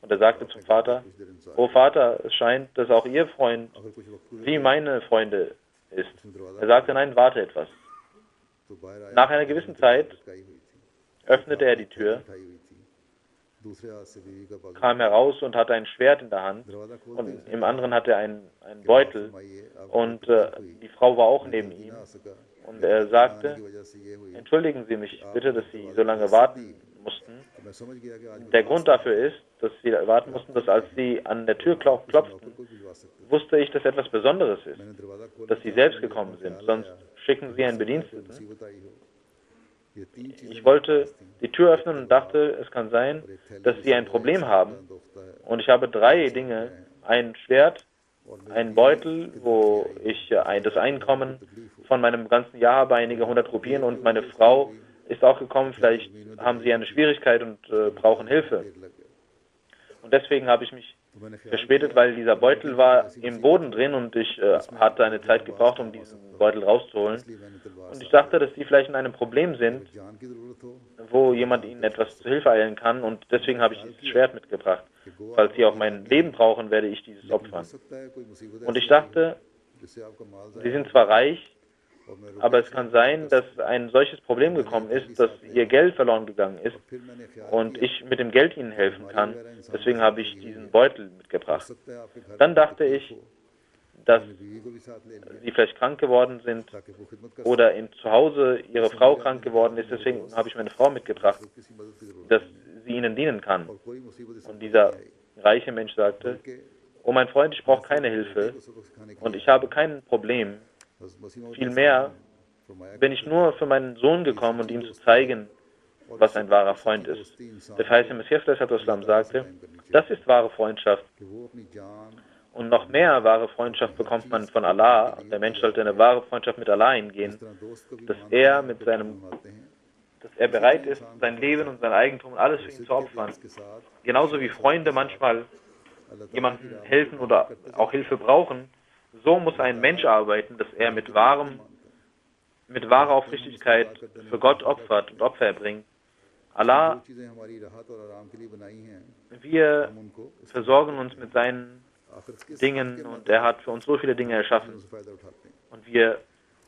und er sagte zum Vater, कुछ देर इंतजार O Vater, es scheint, dass auch Ihr Freund अगर कुछ वक्त wie meine Freunde ist. उसने दरवाज़ा Er sagte, nein, warte etwas. तो बाहर आया, Nach einer gewissen Zeit लटकाई हुई थी, öffnete er die Tür, उठाई हुई थी, दूसरे हाथ से बीवी का बाजू kam heraus und hatte ein Schwert in der Hand दरवाज़ा खोलते und ही im anderen hatte er einen उसने Beutel फरमाइए, आप und die Frau war auch neben जल्दी ihm ना आ सका, und er आने sagte, की वजह से ये हुई। entschuldigen Sie mich bitte, dass Sie so lange warten mussten. तो मैं समझ गया कि आज Der Grund dafür ist, dass Sie warten mussten, dass als Sie an der Tür klopften, को भिजवा सकते। wusste ich, dass etwas Besonderes ist, मैंने दरवाज़ा खोला, dass Sie selbst gekommen sind, sonst schicken Sie einen Bediensteten. मुसीबत आई हो। ये तीन चीजें Ich wollte die Tür öffnen und dachte, es kann sein, dass Sie ein Problem haben. दोस्ता है Und ich habe 3 Dinge, ein Schwert, einen Beutel, wo ich das Einkommen von meinem ganzen Jahr habe, einige 100 Rupien, und meine Frau ist auch gekommen, vielleicht haben sie eine Schwierigkeit und brauchen Hilfe. देर लग गया। Und deswegen habe ich mich तो मैंने ख्याल verspätet, weil dieser Beutel war im Boden drin und ich hatte eine Zeit gebraucht, um diesen Beutel rauszuholen. इसलिए मैंने तलवार Und ich dachte, dass sie vielleicht in einem Problem sind, जान की जरूरत हो, wo jemand ihnen etwas zu Hilfe eilen kann, und deswegen habe ich dieses Schwert mitgebracht. Falls sie auch mein Leben brauchen, werde ich dieses हो opfern. सकता है कोई मुसीबत Und ich dachte, जिससे आपका माल sie जाए sind zwar reich, और मैं aber es kann sein, dass ein solches Problem gekommen ist, dass ihr Geld verloren gegangen ist फिर मैंने ख्याल und ich mit dem Geld ihnen helfen kann. Deswegen habe ich diesen Beutel mitgebracht. सकता है आपके घर Dann dachte ich, dass में बीवी को भी साथ ले लिया sie vielleicht krank geworden sind ताकि वो खिदमत कर oder zu Hause ihre Frau krank geworden ist. Deswegen habe ich meine Frau mitgebracht, सके, किसी मदद की जरूरत dass sie ihnen dienen kann. और कोई मुसीबत इस Und dieser reiche Mensch sagte, के oh mein Freund, ich brauche keine Hilfe को सबक सिखाने के und ich habe kein Problem. मसीह Vielmehr फरमाया bin ich nur für meinen Sohn gekommen und ihm zu zeigen, was ein wahrer Freund ist. Der verheißene Messias Islam sagte, das ist wahre Freundschaft. कि वो अपनी जान Und noch mehr wahre Freundschaft bekommt man von Allah. Der Mensch sollte eine wahre Freundschaft mit Allah eingehen, इस तरह दोस्त को भी dass er mit seinem, मानते हैं dass er bereit ist, sein Leben und sein Eigentum und alles für ihn zu opfern. इसके साथ Genauso wie Freunde manchmal jemandem helfen oder auch Hilfe brauchen, so muss ein Mensch arbeiten, dass er mit wahrer Aufrichtigkeit für Gott opfert und Opfer erbringt. Allah, जो चीजें हमारी राहत और आराम के लिए बनाई हैं wir हम उनको versorgen uns mit seinen आखिरत के Dingen und er hat für uns so viele Dinge erschaffen. से फायदा उठाते हैं। Und wir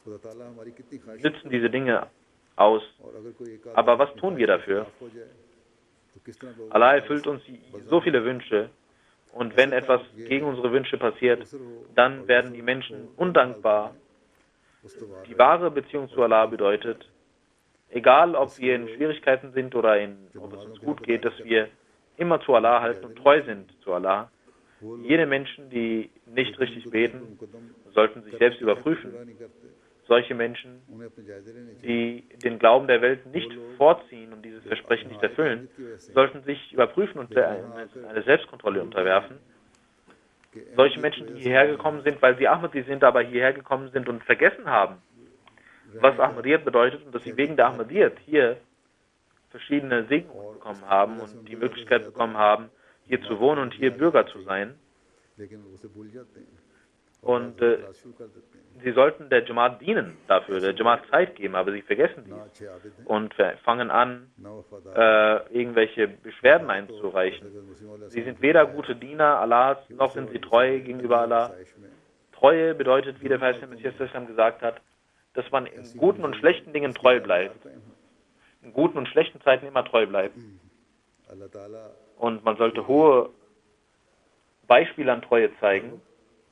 खुदा ताला हमारी कितनी ख्वाहिश nützen diese Dinge aus. और अगर कोई एक Aber was tun wir dafür? हो जाए तो किस तरह लोग Allah erfüllt uns so viele Wünsche, und wenn etwas gegen unsere Wünsche passiert, dann werden die Menschen undankbar. उस्तवार Die wahre Beziehung zu Allah bedeutet, egal ob wir in Schwierigkeiten sind oder ob es uns gut geht, dass wir immer zu Allah halten und treu sind zu Allah. Jene Menschen, die nicht richtig beten, Mukadam sollten sich selbst überprüfen. पूरा नहीं करते, Solche Menschen, उन्हें अपने जायजे लेने चाहिए। die den Glauben der Welt nicht vorziehen und dieses Versprechen nicht erfüllen, sollten sich überprüfen und eine Selbstkontrolle unterwerfen. कि Solche Menschen, die hierher gekommen sind, weil sie Ahmadi sind, aber hierher gekommen sind und vergessen haben, was Ahmadiyyat bedeutet, und dass sie wegen der Ahmadiyyat hier verschiedene Segnungen bekommen haben und die Möglichkeit bekommen haben, hier zu wohnen und hier Bürger zu sein. लेकिन उसे भूल जाते हैं Und इतराज शुरू कर देते हैं। sie sollten der Jamaat dienen dafür, der Jamaat Zeit geben, aber sie vergessen ना dies अच्छे आबिद हैं, und fangen an, ना वफादार। irgendwelche Beschwerden einzureichen. अगर मुस्लिम Sie sind weder gute Diener Allahs, noch sind sie treu gegenüber Allah. Treue bedeutet, wie der verheißene Messias Islam gesagt hat, dass man in guten und schlechten Dingen treu bleibt. In guten und schlechten Zeiten immer treu bleibt. अल्लाह ताला Und man sollte hohe Beispiele an Treue zeigen.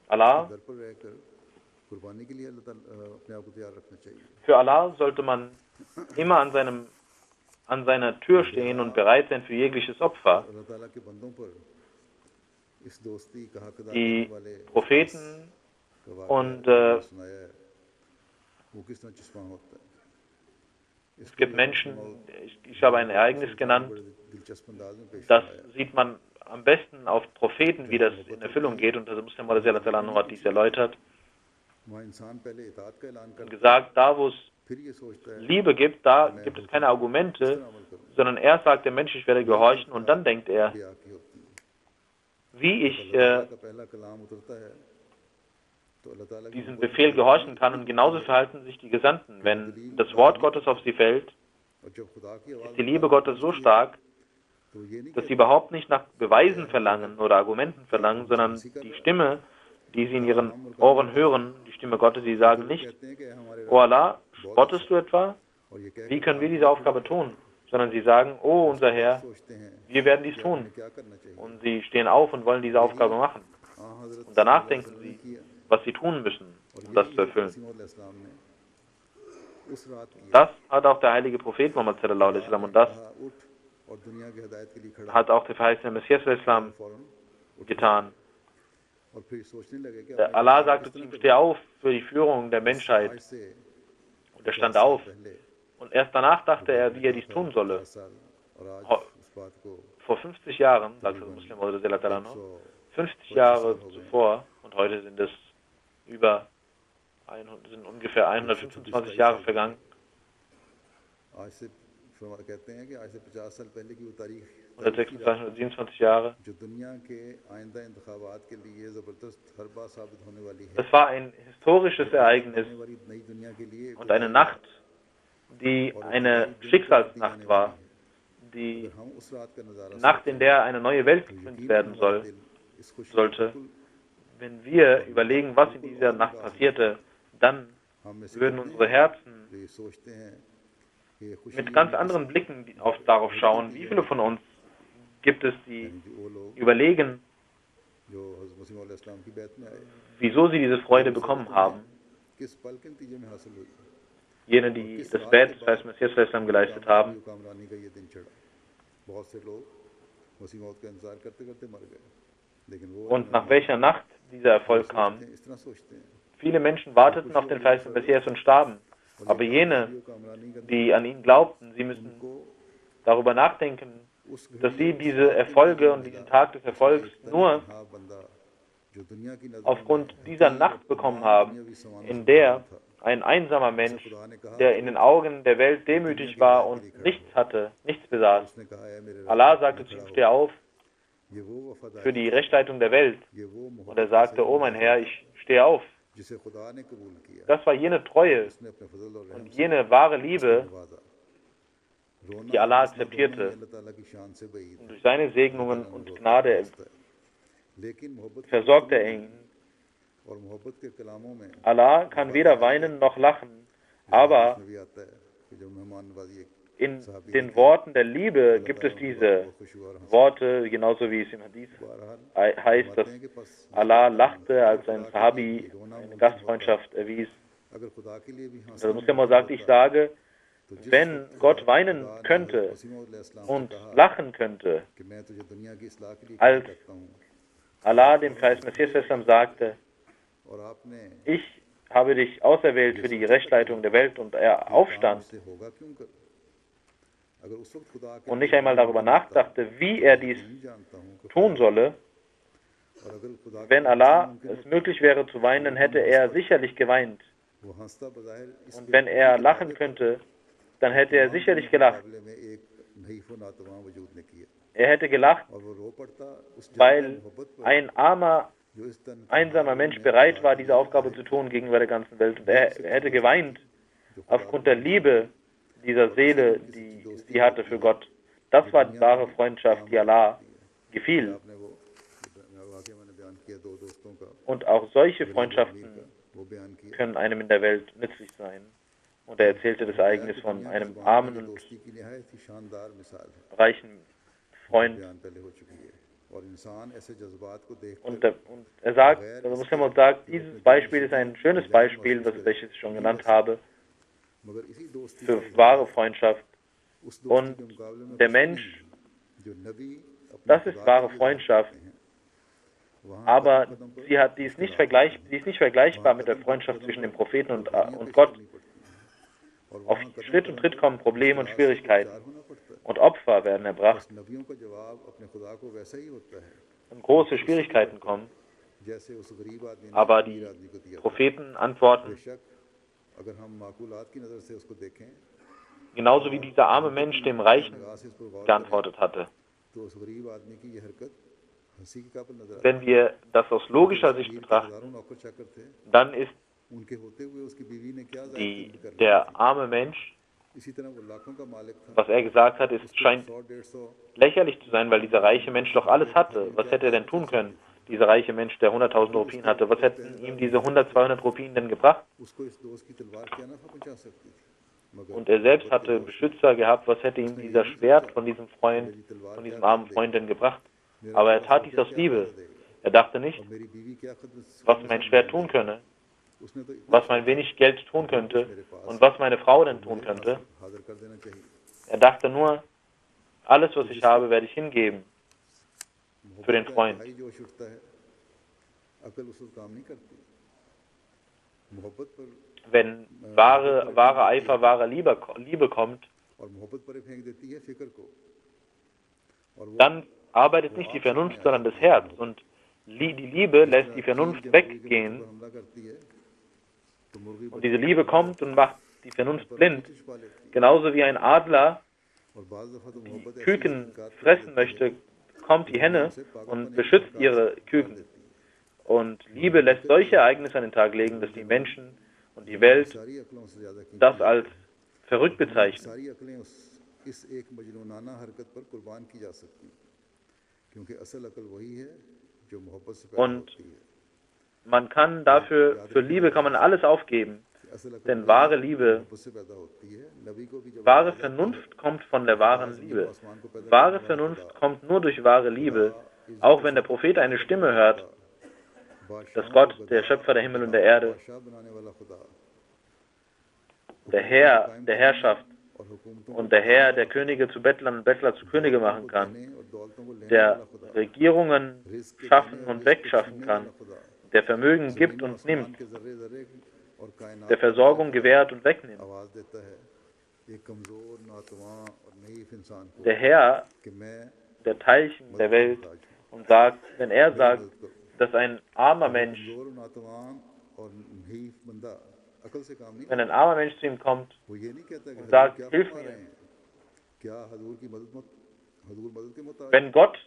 Allah, घर पर रहकर कुर्बानी के लिए अल्लाह ताला अपने आप को तैयार रखना चाहिए। für Allah sollte man immer an seiner Tür stehen und bereit sein für jegliches Opfer. अल्लाह ताला के बंदों पर इस दोस्ती का हकदार Die होने वाले Propheten का वाक़या und सुनाया है, वो किस तरह चिस्पा होता है। es gibt Menschen, ich habe ein Ereignis genannt, बड़े दिलचस्प अंदाज में पेश das किया है। sieht man am besten auf Propheten, wie das in Erfüllung geht, und der Muslim hat dies erläutert वहाँ इंसान पहले इताअत का ऐलान und करता है, gesagt, da wo es फिर ये सोचता है Liebe gibt, da gibt es keine Argumente, sondern erst sagt der Mensch, ich werde gehorchen, und dann denkt er, क्या की होती है। wie ich अल्लाह का पहला कलाम उतरता है तो अल्लाह ताला की diesem Befehl gehorchen kann. Und genauso verhalten sich die Gesandten. Wenn das Wort Gottes auf sie fällt, और जब खुदा की आवाज ist die Liebe Gottes so stark, तो ये नहीं dass sie überhaupt nicht nach Beweisen verlangen oder Argumenten verlangen, sondern die Stimme, die sie in ihren Ohren hören, die Stimme Gottes, sie sagen nicht, कहते हैं कि हमारे O Allah, spottest du etwa? और ये कह Wie können wir diese Aufgabe tun? Sondern sie sagen, oh unser Herr, सोचते हैं wir werden dies tun. क्या करना चाहिए Und sie stehen auf und wollen diese Aufgabe machen. हाँ हजरत Und danach denken sie, was sie tun müssen, um das zu erfüllen. इस्लाम ने उस रात की Das hat auch der heilige Prophet Muhammad sallallahu alaihi wasallam und das कहा उठ और दुनिया की हिदायत के लिए खड़ा hat auch der verheißene Messias sallallahu alaihi wasallam फौरन getan. और फिर सोचने लगे कि Der Allah sagte zu ihm, steh auf für die Führung der Menschheit. आज से Und er stand auf. पहले Und erst danach dachte er, wie er dies tun solle. 50 साल और आज Oh. उस बात को Vor 50 Jahren, sagte der Muslim, 50 Jahre zuvor, und heute sind es sind ungefähr 125 Jahre vergangen. आज से कहते हैं कि आज से 50 साल पहले की वो तारीख 126, 127 Jahre. जो दुनिया के आइंदा इंतखाबात के लिए ज़बरदस्त हर बात साबित होने वाली है Das war ein historisches Ereignis होने वाली नई दुनिया के लिए und eine Nacht, die eine Schicksalsnacht war, die हम उस रात का नज़ारा Nacht, in der eine neue Welt gegründet werden इस खुशी sollte. Wenn wir überlegen, was in dieser Nacht passierte, dann हम में से würden unsere Herzen जो ये सोचते हैं कि ये खुशी mit ganz anderen Blicken darauf schauen. Wie viele von uns gibt es, die कि वो लोग überlegen, जो हज़रत मसीह मौला इस्लाम की बैत में आए wieso sie diese Freude bekommen haben? किस पल के नतीजे में हासिल हुई Jene, die das Bett des heißt Messias geleistet haben. Kamrani का ये दिन चढ़ा बहुत से लोग मसीह मौत का इंतजार करते करते मर गए लेकिन वो Und nach welcher Nacht dieser Erfolg kam. इस तरह सोचते हैं Viele Menschen warteten auf den verheißenen Messias und starben. Aber jene, Kamrani का die an ihn glaubten, sie müssen darüber nachdenken, dass sie diese Erfolge und diesen Tag des Erfolgs nur हाँ बंदा जो दुनिया की नजर aufgrund dieser Nacht bekommen haben, in der ein einsamer Mensch, der in den Augen der Welt demütig war und nichts hatte, nichts besaß. उसने कहा है मेरे Allah sagte zu ihm, steh auf ये वो वफादार für die Rechtleitung der Welt. ये वो मोहब्बत Und er sagte, oh mein Herr, ich stehe auf. जिसे खुदा ने कबूल किया Das war jene Treue उसने अपने फजल और रहम und से jene wahre Liebe, नवाजा रोना die Allah हंसना akzeptierte दोनों ही अल्लाह ताला की शान से बईद und durch seine Segnungen und Gnade है लेकिन मोहब्बत versorgte er ihn. और मोहब्बत के कलामों में Allah kann weder weinen noch lachen, aber भी आता है कि जो मेहमान नवाजी एक in den Worten der Liebe gibt es diese Worte, genauso wie es im Hadith बहरहाल heißt, dass हैं कि बस Allah lachte, als ein Sahabi eine Gastfreundschaft erwies. अगर खुदा के लिए भी Der Muslim sagt, ich sage, wenn Gott weinen könnte und lachen könnte, कि मैं तुझे दुनिया की इस्लाह के लिए als करता हूँ Allah dem verheißenen Messias sagte, और आपने ich habe dich auserwählt für die Rechtleitung der Welt und er aufstand से होगा क्यों कर अगर उस वक्त खुदा के und nicht einmal darüber nachdachte, wie er dies नहीं जानता हूँ कि tun solle, और अगर खुदा wenn Allah es möglich wäre zu weinen, hätte er sicherlich geweint. वो हंसता बज़ाहिर इस Und wenn er lachen könnte, dann hätte er sicherlich gelacht. मुकाबले में एक नहीफ व नातवां वजूद ने किया Er hätte gelacht, और वो रो पड़ता उस जज्बे weil मोहब्बत पर ein armer, जो इस तन einsamer Mensch bereit war, diese Aufgabe zu tun gegenüber der ganzen Welt. Und er hätte geweint aufgrund der Liebe dieser Seele, die sie hatte für Gott. Das war die wahre Freundschaft, die Allah gefiel. आपने वो वाकई मैंने बयान किया दो दोस्तों का Und auch solche Freundschaften वो बयान किया können einem in der Welt nützlich sein. Und er erzählte das Ereignis von einem armen und दोस्ती की निहायत ही शानदार मिसाल है reichen Freund. बयान पहले हो चुकी है और इंसान ऐसे जज्बात को देख Und er sagt, der Muslim sagt, dieses Beispiel ist ein schönes Beispiel, welches ich schon genannt habe, मगर इसी दोस्ती für wahre Freundschaft. उस Und दोस्ती के मुकाबले में der Mensch, जो नबी अपने das ist wahre Freundschaft, वहाँ aber die ist nicht vergleichbar mit der Freundschaft zwischen dem Propheten und Gott. और Auf Schritt und Tritt kommen Probleme und Schwierigkeiten होना पड़ता है und Opfer werden erbracht नबियों का जवाब अपने खुदा को वैसा ही होता है und große Schwierigkeiten kommen, जैसे उस गरीब आदमी ने aber अमीर die आदमी को दिया Propheten antworten, बेशक अगर हम माकूलात की नज़र से उसको देखें genauso wie dieser arme Mensch dem Reichen निगाह से इस पर गौर करें geantwortet hatte. तो उस गरीब आदमी की ये हरकत हंसी के काबिल नजर wenn wir das aus logischer Sicht आते betrachten, हजारों नौकर चाकर थे dann ist उनके होते हुए उसकी बीवी ने क्या जायद कर लिया der arme Mensch, इसी तरह वो लाखों का मालिक था was er gesagt hat, ist, उसको scheint 100-150 lächerlich zu sein, weil dieser reiche Mensch doch alles hatte. Was hätte er denn tun können? Dieser reiche Mensch, der 100.000 Rupien hatte, was hätten ihm diese 100, 200 Rupien denn gebracht? उसको इस दोस्त की तलवार क्या ना पहुंचा सकती थी मगर Und er selbst hatte Beschützer gehabt, was hätte ihm dieser Schwert von diesem Freund, von diesem armen Freund denn gebracht? Aber er tat dies aus Liebe. Er dachte nicht, और मेरी बीवी क्या खिदमत was mein Schwert tun könne, उसने तो इतना was mein wenig Geld tun könnte und was meine Frau denn tun könnte. हाजिर कर देना चाहिए Er dachte nur, alles, was ich habe, werde ich hingeben für den मोहब्बत का Freund. भाई जोश उठता है अकल उस वक्त काम नहीं करती मोहब्बत पर Wenn wahre Eifer, wahre Liebe kommt, और मोहब्बत पर ही फेंक देती है फिक्र को और वो dann arbeitet nicht die Vernunft, sondern das Herz. Und die Liebe lässt die Vernunft weggehen. हमला करती है तो मुर्गी Und diese Liebe kommt und macht die Vernunft blind. छुपा लेती है Genauso wie ein Adler और बाज़ दफ़ा तो मोहब्बत ऐसी Küken इनकार कर fressen देती möchte, kommt die Henne und beschützt ihre Küken. Und Liebe lässt solche Ereignisse an den Tag legen, dass die Menschen und die Welt सारी अकलों से ज़्यादा कीमती das als verrückt bezeichnen. सारी अकलें इस एक मजनूनाना हरकत पर कुर्बान की जा सकती क्योंकि असल अकल वही है जो मोहब्बत से पैदा Und होती है man kann dafür, für Liebe kann man alles aufgeben, असल अकल denn wahre Liebe, मोहब्बत से पैदा होती है नबी को भी जब wahre Vernunft kommt von der wahren Liebe. Wahre Vernunft kommt nur durch wahre Liebe, auch wenn der Prophet eine Stimme hört, dass Gott, der Schöpfer der Himmel und der Erde, बादशाह बनाने वाला खुदा der Herr der Herrschaft और हुकूमतों und der Herr, der Könige zu Bettlern und Bettler zu Könige machen kann, देने और दौलतों को लेने der वाला खुदा Regierungen रिस्क के schaffen देने और und रिस्क को wegschaffen छीनने kann, वाला खुदा der Vermögen gibt und आसमान nimmt, के जर्रे जर्रे और कायनात der Versorgung gewährt und wegnimmt. आवाज देता है एक कमजोर नातवां और नईफ इंसान को Der Herr, कि मैं der Teilchen der Welt, मोहताज हूं। und sagt, wenn er sagt, dass ein armer Mensch, कमजोर नातवां और नईफ बंदा अकल से काम नहीं wenn ein armer Mensch zu ihm kommt वो ये नहीं कहता कि und हजूर sagt, क्या hilf फरमा mir, रहे हैं क्या हजूर मदद के मुताबिक wenn Gott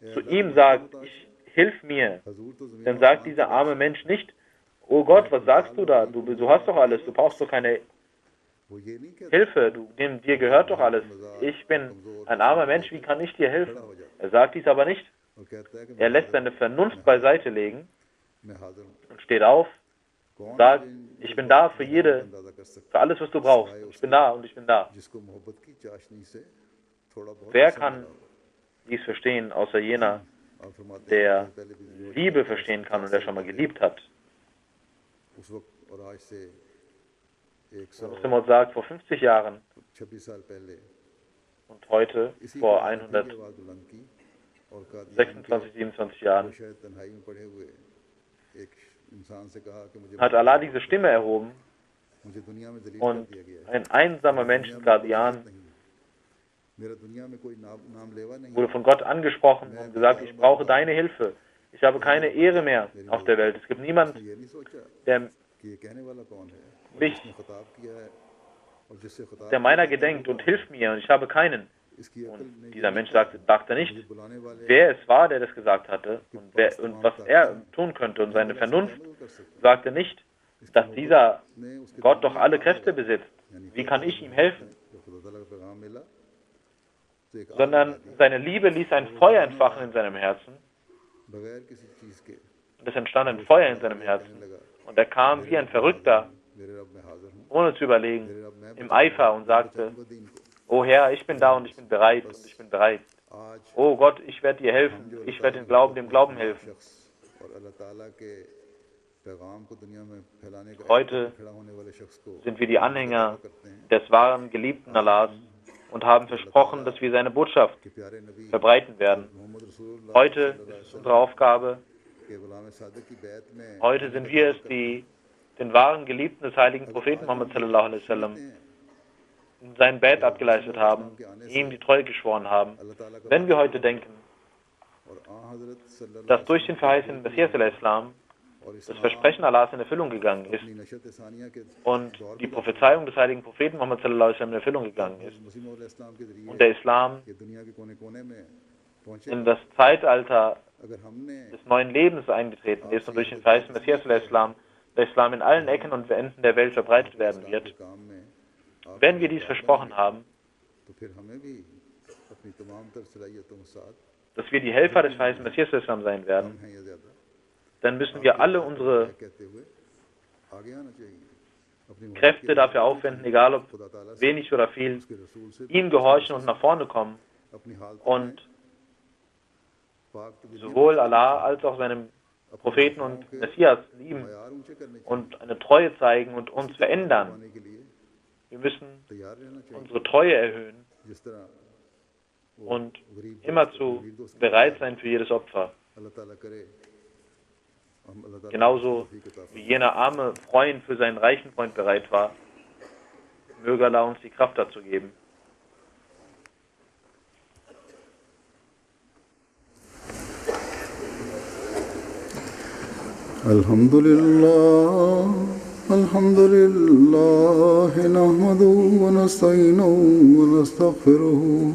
zu ihm sagt, hilf mir, हजूर तो जमीन dann sagt dieser arme Mensch nicht, oh Gott, was sagst du da? Du hast doch alles, du brauchst doch keine वो ये नहीं कहता Hilfe, dir gehört doch alles. Ich bin ein armer Mensch, wie kann ich dir helfen? Er sagt dies aber nicht. और कहता है कि Er lässt seine Vernunft beiseite legen मैं हाजिर हूं und steht auf, कौन sagt, है जिन- ich bin da für अंदाजा कर सकता für alles, was du brauchst. Ich bin da und ich bin da. जिसको मोहब्बत की चाशनी से थोड़ा बहुत Wer असर kann मिला हो। dies verstehen, außer jener, आप फरमाते हैं der कि पहले भी Liebe verstehen kann und der schon mal geliebt hat? उस वक्त और आज से Simon sagt, vor 50 Jahren 126 साल पहले und heute, इसी vor की आवाज़ बुलंद की और कादियान 126, 27 Jahren, वो शायद तन्हाई में पड़े हुए एक इंसान से कहा कि मुझे hat Allah diese Stimme erhoben मुझे दुनिया में दलील कर und दिया गया है ein einsamer Mensch in Qadian मेरा दुनिया में कोई नाम लेवा नहीं wurde von Gott angesprochen und gesagt, ich brauche deine Hilfe. Ich habe keine Ehre mehr auf der Welt. Es gibt niemand, ये नहीं सोचा der कि ये कहने वाला कौन है mich, जिसने खिताब किया है और जिससे खिताब der meiner gedenkt und hilft mir und ich habe keinen. इसकी अकल Und नहीं dieser Mensch dachte nicht, मुझे बुलाने वाले wer es war, der das gesagt hatte und was er tun könnte. Und seine Vernunft कर सकते sagte nicht, dass dieser ने उसके Gott doch alle Kräfte besitzt. Wie kann ich ihm helfen? जो खुदा ताला का पैगाम मिला तो एक Sondern seine Liebe ließ ein Feuer entfachen in seinem Herzen. बगैर किसी चीज के Und es entstand ein Feuer in seinem Herzen. लगा Und er kam wie ein Verrückter, मेरे रब मैं हाजिर हूँ ohne zu überlegen, मेरे रब मैं im Eifer und sagte, बचाऊंगा दीन को O Herr, ich bin da und ich bin bereit und ich bin bereit. आज O Gott, ich werde dir helfen. Ich werde dem Glauben helfen. शख्स और अल्लाह ताला के पैगाम को दुनिया में फैलाने का Heute खड़ा होने वाले शख्स को sind wir die Anhänger करते हैं des wahren Geliebten Allahs und haben versprochen, dass wir seine Botschaft कि प्यारे नबी verbreiten werden. मोहम्मद रसूलुल्लाह Heute ist es unsere Aufgabe, के गुलाम सादिक की बैत में heute sind wir es, die den wahren Geliebten des heiligen Propheten Muhammad sallallahu alaihi wasallam in sein Bett abgeleistet haben, ihm die Treue geschworen haben. अल्लाह ताला का Wenn wir heute denken, और आ हजरत सल्लल्लाहु dass durch den verheißenen Messias al-Islam और das इस्लाम Versprechen Allahs in Erfüllung gegangen ist अपनी नशत सानिया के und die Prophezeiung des heiligen Propheten Muhammad sallallahu alaihi wasallam in Erfüllung gegangen ist मुस्लिम और इस्लाम के जरिए und der Islam ये दुनिया के कोने कोने में पहुंचे in das Zeitalter अगर हमने des neuen Lebens eingetreten ist und durch den verheißenen Messias al-Islam der Islam in allen Ecken und Enden der Welt verbreitet werden इस्लाम wird. के काम में Wenn wir dies versprochen haben, तो फिर हमें भी अपनी तमाम तर सलाहियतों के साथ dass wir die Helfer des verheißenen Messias al-Islam sein werden, हम हैं या ज़्यादा dann müssen wir alle unsere कहते हुए आगे आना चाहिए अपनी Kräfte dafür aufwenden, egal ob खुदा ताला से wenig oder viel, उसके रसूल से ihm gehorchen und nach vorne kommen अपनी हालत und पाक तबीयत sowohl Allah als auch seinem Propheten und Messias lieben मयार ऊंचे करने चाहिए und eine Treue zeigen und uns verändern. पाने के लिए Wir müssen तैयार रहना चाहिए unsere Treue erhöhen जिस तरह und immerzu bereit sein für jedes Opfer. अल्लाह ताला करे हम अल्लाह ताला Genauso wie jener arme Freund für seinen reichen Freund bereit war, möge Allah uns die Kraft dazu geben. Alhamdulillah nahmaduhu wa nasta'inuhu wa nastaghfiruhu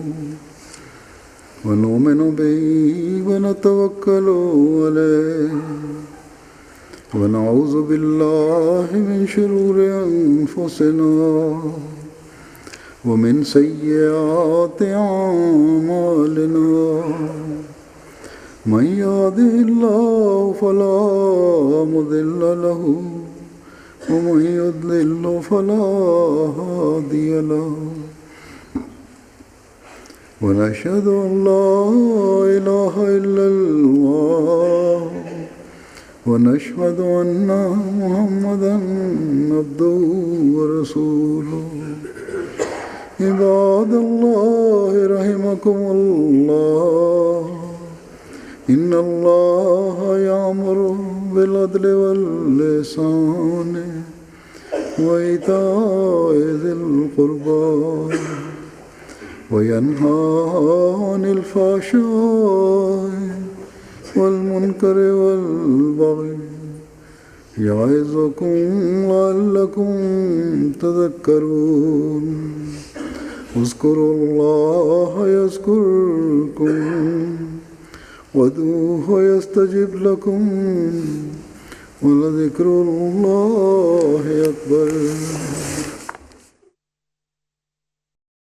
wa nu'minu bihi wa natawakkalu alayhi wa na'udhu billahi min shururi anfusina wa min sayyiati a'malina من يهده الله فلا مضل له ومن يضلل فلا هادي له ونشهد أن لا إله إلا الله ونشهد أن محمدا عبده ورسوله عباد الله رحمكم الله إن الله يأمر بالعدل والإحسان وإيتاء ذي القربى وينهى عن الفحشاء والمنكر والبغي يعظكم لعلكم تذكرون اذكروا الله يذكركم وادعوه يستجب لكم ولذكر الله أكبر